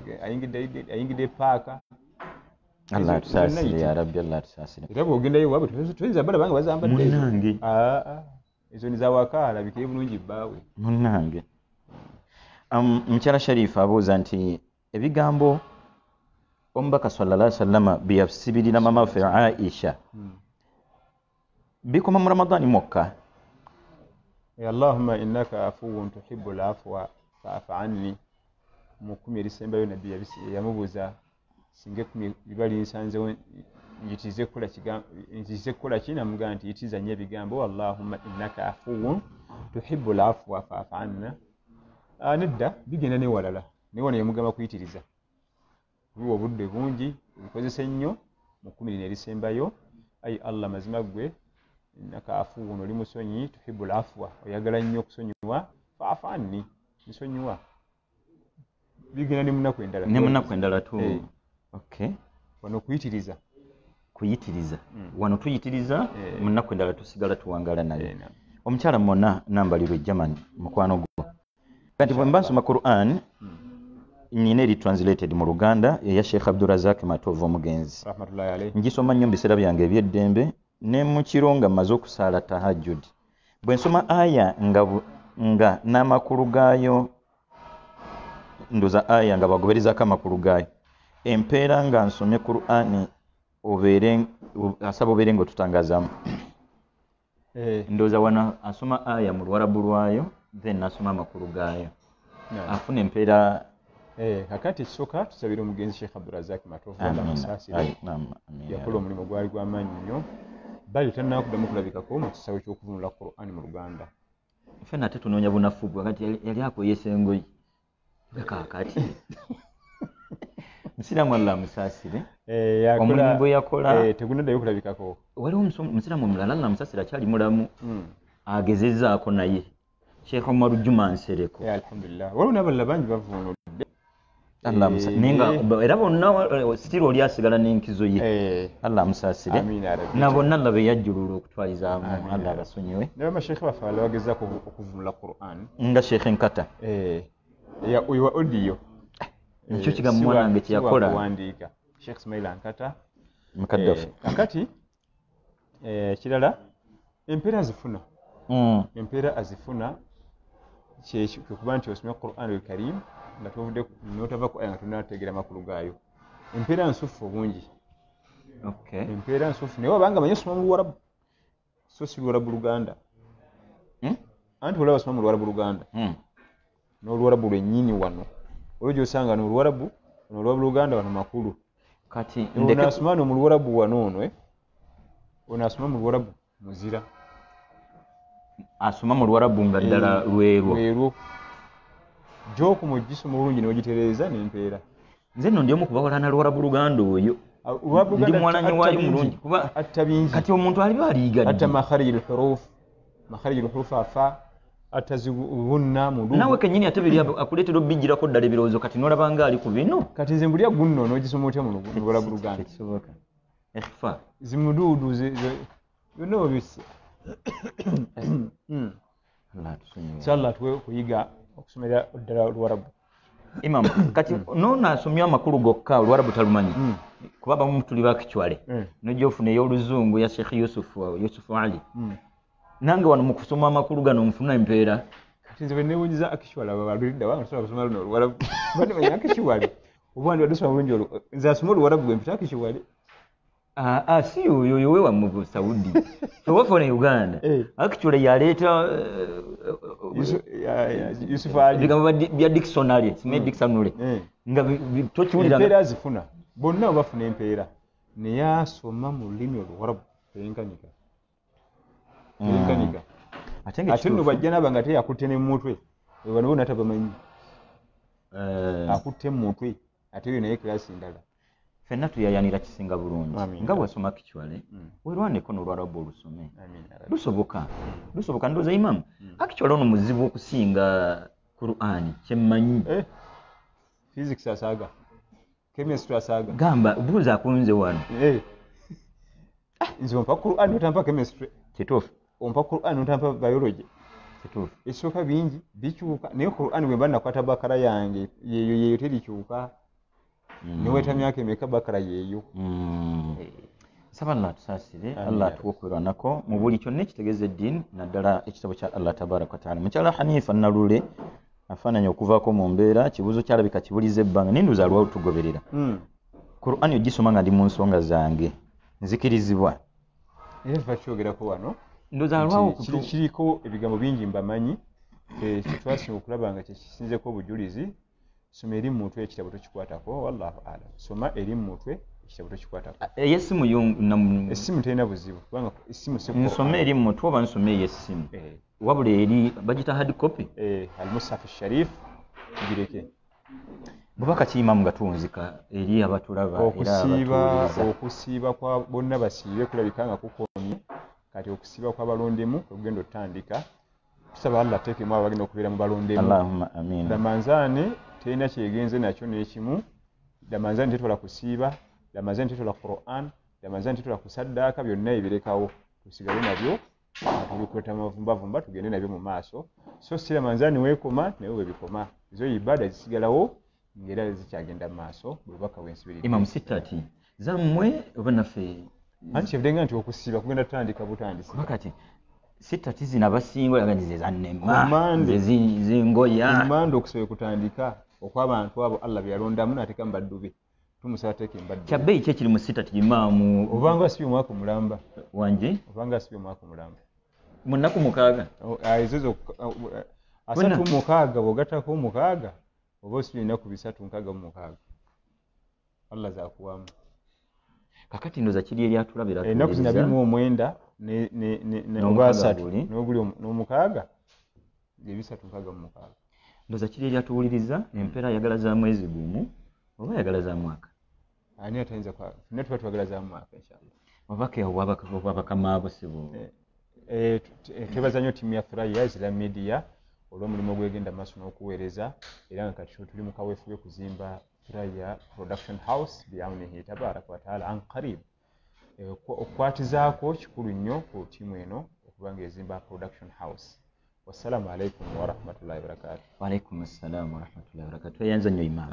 ayingidde paaka Allah tusaasire ya Rabbi Allah tusaasire era bw'ogendayo waabwe tuyinza bala banga bazambadde munnange ezo ni za wakaala bikire bulungi bbaawe munnange mukyala Sharifa abuuza nti ebigambo omubaka sallallahu alaihi wasallam bye yasibirira mama waffe Aisha bikoma mu Ramadani mwokka Allahumma innaka afuwun tuhibbul afwa fa'fu anni mu 10 erisembayo nabbi yamubuuza singa 10 bibali nsanzewo njitize kukola ki namugamba nti yitiza nnyo ebigambo Allahumma innaka afuwun tuhibbul afwa fa'fu anna nedda bigenda newalala naye wano yamugamba kuyitiriza kubiwa obudde bungi bikozese nnyo mu 10 erisembayo ayi Allah mazima gwe innaka afuwun oli musonyi tuhibbul afwa oyagala nnyo okusonyiwa fa'fu anni nsonyiwa bigenda ne munaku endala tu okay wano kuyitiriza wano tuyitiriza munaku endala tusigala tuwangala naye omukyala mona nambalirwe German mukwano gwo kati bwe mba nsoma Quran nina eri translated mu Luganda eya Sheikh Abdurazak Matovu omugenzi rahmatullahi alayhi ngisoma nnyo mu biseera byange eby'eddembe ne mu kiro nga mmaze okusaala tahajjud bwe nsoma aya nga n'amakulu gaayo ndoza aya nga bagoberezaako amakulu gaayo empeera nga nsomye Qur'ani asaba obeere ng'otutangazaamu ndowooza wana asoma aya mu Luwarabu lwayo then nasoma amakulu gaayo afuna empeera kakati ekisooka tusabira omugenzi Sheikh Abdurazak Matovu Musaasire yakola omulimu gwali gw'amaanyi nnyo bali tannakuddamu kulabikako mu kisaawe ky'okuvunula Qur'ani mu Luganda ffenna ate tunoonya bunafu bwe kati yali akoyesa engoyi kakati musiraamu Allah Musaasire omulimu gwe yakola tegunaddayo kulabikako waliwo musiraamu omulala Allah Musaasire akyali mulamu agezezzaako naye Sheikh Omar Juma Nsereko alhamdulillah waliwo n'abalala bangi bavunudde Allah Musaasire era bonna sitiri oli asigala n'enkizo ye Allah Musaasire na bonna Allah be yajjulula okutwalizaamu Allah abasonyiwe ne bamashekhe baffe abala bagezaako okuvunula Qur'an nga Sheikh Nkata oyo wa audio ekyo kigambo mwanange kye yakola kuwandiika Sheikh Ismail Nkata mukaddafu kakati kirala empeera azifuna kyekuba nti osomye Qur'an al-Karim nga tovudde n'otava ku aya nga tonnategeera makulu gaayo empeera nsufu obungi empeera nsufu naye wabanga manyi osoma mu Luwarabu so si Luwarabu Luganda anti olaba osoma mu Luwarabu Luganda n'Oluwarabu lwennyini wano olwo gy'osanga n'Oluwarabu n'Oluwarabu Luganda wano makulu kati onasoma no mu Luwarabu wano ono onasoma mu Luwarabu muzira asoma mu Luwarabu nga ddala lwerwo gy'okumugisa omulungi n'ogitereeza n'empeera nze nno ndi omu kubawala na Luwarabu Luganda oyo ndi mwalanyi waayo mulungi kuba kati omuntu aliba aliigadde atta makharijul huruf afa atazibunna mudu nawe kenyini ate biri akuleetera obijjirako ddala ebirowoozo kati n'olaba nga ali ku bino kati nze mbulya gunno n'ogisoma otya mu Luwarabu Luganda kisoboka ekhfa zimuduudu byonna obisi inshallah tuwe kuyiga okusomera ddala Luwarabu Imam kati nona asomya amakulu gokka Luwarabu talumanyi kuba bamu tuli bakicwale nojja ofuna ey'Oluzungu ya Sheikh Yusuf Ali nange wano mu kusoma amakulu gano nfuna empeera kati nze bwenewunyiza akicwala balulidda wange osobola kusoma luno Luwarabu bane akicwale obwandi wadusoma bulungi nze asoma Luwarabu bwempita akicwale si oyo we wamu Saudi wafona Uganda actually yaleeta Yusuf Ali bigambo bya dictionary sime dictionary nga tokiwulira empeera zifuna bonna bafuna empeera naye asoma mu lulimi Oluwarabu teyenkanika ate nno bwajja naba nga teyakutte ne mu mutwe bano bona tabamanyi akutte mu mutwe ate yo naye kirasi ndala ffenna tuyayanira kisinga bulungi nga bwasoma kichwale werwaneko n'Oluwarabu olusome lusoboka ndowooza Imam akichwale ono muzibu okusinga Qur'ani kyemmanyi physics asaaga chemistry asaaga gamba buuza akunze wano nze ompa Qur'ani otampa chemistry kituufu ompa Qur'ani otampa biology kituufu ekisooka bingi bikyuka naye Qur'ani bwe mba nakwata bakara yange yeyo terikyuka niweta myaka emeka bakara yeeyo saba Allah tusaasire Allah atuwe okwerwanako mu buli kyonna ekitegeeza eddiini naddala ekitabo kya Allah tabaraka wa taala mukyala Hanifa Nalule afaananya okuvaako mu mbeera kibuuzo kyalabika kibuliza ebbanga ninduza alwawo tugoberera Qur'ani ogisoma nga ndi mu nsonga zange nzikirizibwa era tukyogerako wano ndoza alwawo kiriko ebigambo bingi mbamanyi kitwasinga okulaba nga kyekisinzeko obujulizi soma eri mu mutwe ekitabo tokikwatako wallahu alam soma eri mu mutwe ekitabo tokikwatako essimu terina buzibu kubanga essimu nsome eri mu mutwe oba nsome ey'essimu wabula eri bagita hard copy almusafu sharif gireke bubaka kiyimamu nga tuwunzika eri abatulaba okusiiba kwa bonna basiibe kulabika nga kukomye kati okusiiba kw'abalondemu kwegenda otandika tusaba Allah ateekemu abagenda okubeera mu balondemu Allahumma amin Ramanzaani terina kyegenze nakyo n'ekimu Ramanzaani tetwala kusiiba Ramanzaani tetwala Qur'an Ramanzaani tetwala kusaddaaka byonna ebirekawo tusigale nabyo tubikweta mavumbavumba tugende nabyo mu maaso so si Ramanzaani weekoma naye webikoma ezo ibada zisigalawo ng'era zikyagenda mu maaso bwe bubaka bw'ensibiri Imam Sitati zammwe oba naffe anti kyebudenga nti okusiiba kugenda tutandika butandisi kati Sitati zino abasinga yaganize zannema zingoya kumanda okusobola kutandika okw'abantu abo Allah bye yalondamu n'ateeka mu baddu be tumusaba teeka embaddu kyabbeeyi ki ekiri mu Sitati imaamu obanga asibye omwaka omulamba wanje obanga asibye omwaka omulamba mu nnaku mukaaga ezo asatu mu mukaaga bw'ogattako omukaaga oba osibye ennaku 366 Allah zaakuwamu kakati ndoza kiri eryatulabira ennaku zina 29 oba 3 n'omukaaga bye 366 ndoza kiri eryatuwuliriza empeera ayagala za mwezi gumu oba ayagala za mwaka ani atayinza fenna tuba twagala za mwaka inshallah obake obwabakamaabo sibo twebaza nnyo ttiimu ya Thuraya Islam Media olw'omulimu ogwegenda maaso n'okuweereza era nga kati tuli mu kaweefube kuzimba Thuraya Production House bi'awnihi tabaraka wa taala an qarib okukwatizaako kikulu nnyo ku ttiimu eno okuba ng'ezimba Production House. Wassalamu alaikum wa rahmatullahi wa barakatuh. Wa alaikum assalam wa rahmatullahi wa barakatuh. Eyanza nnyo Imam.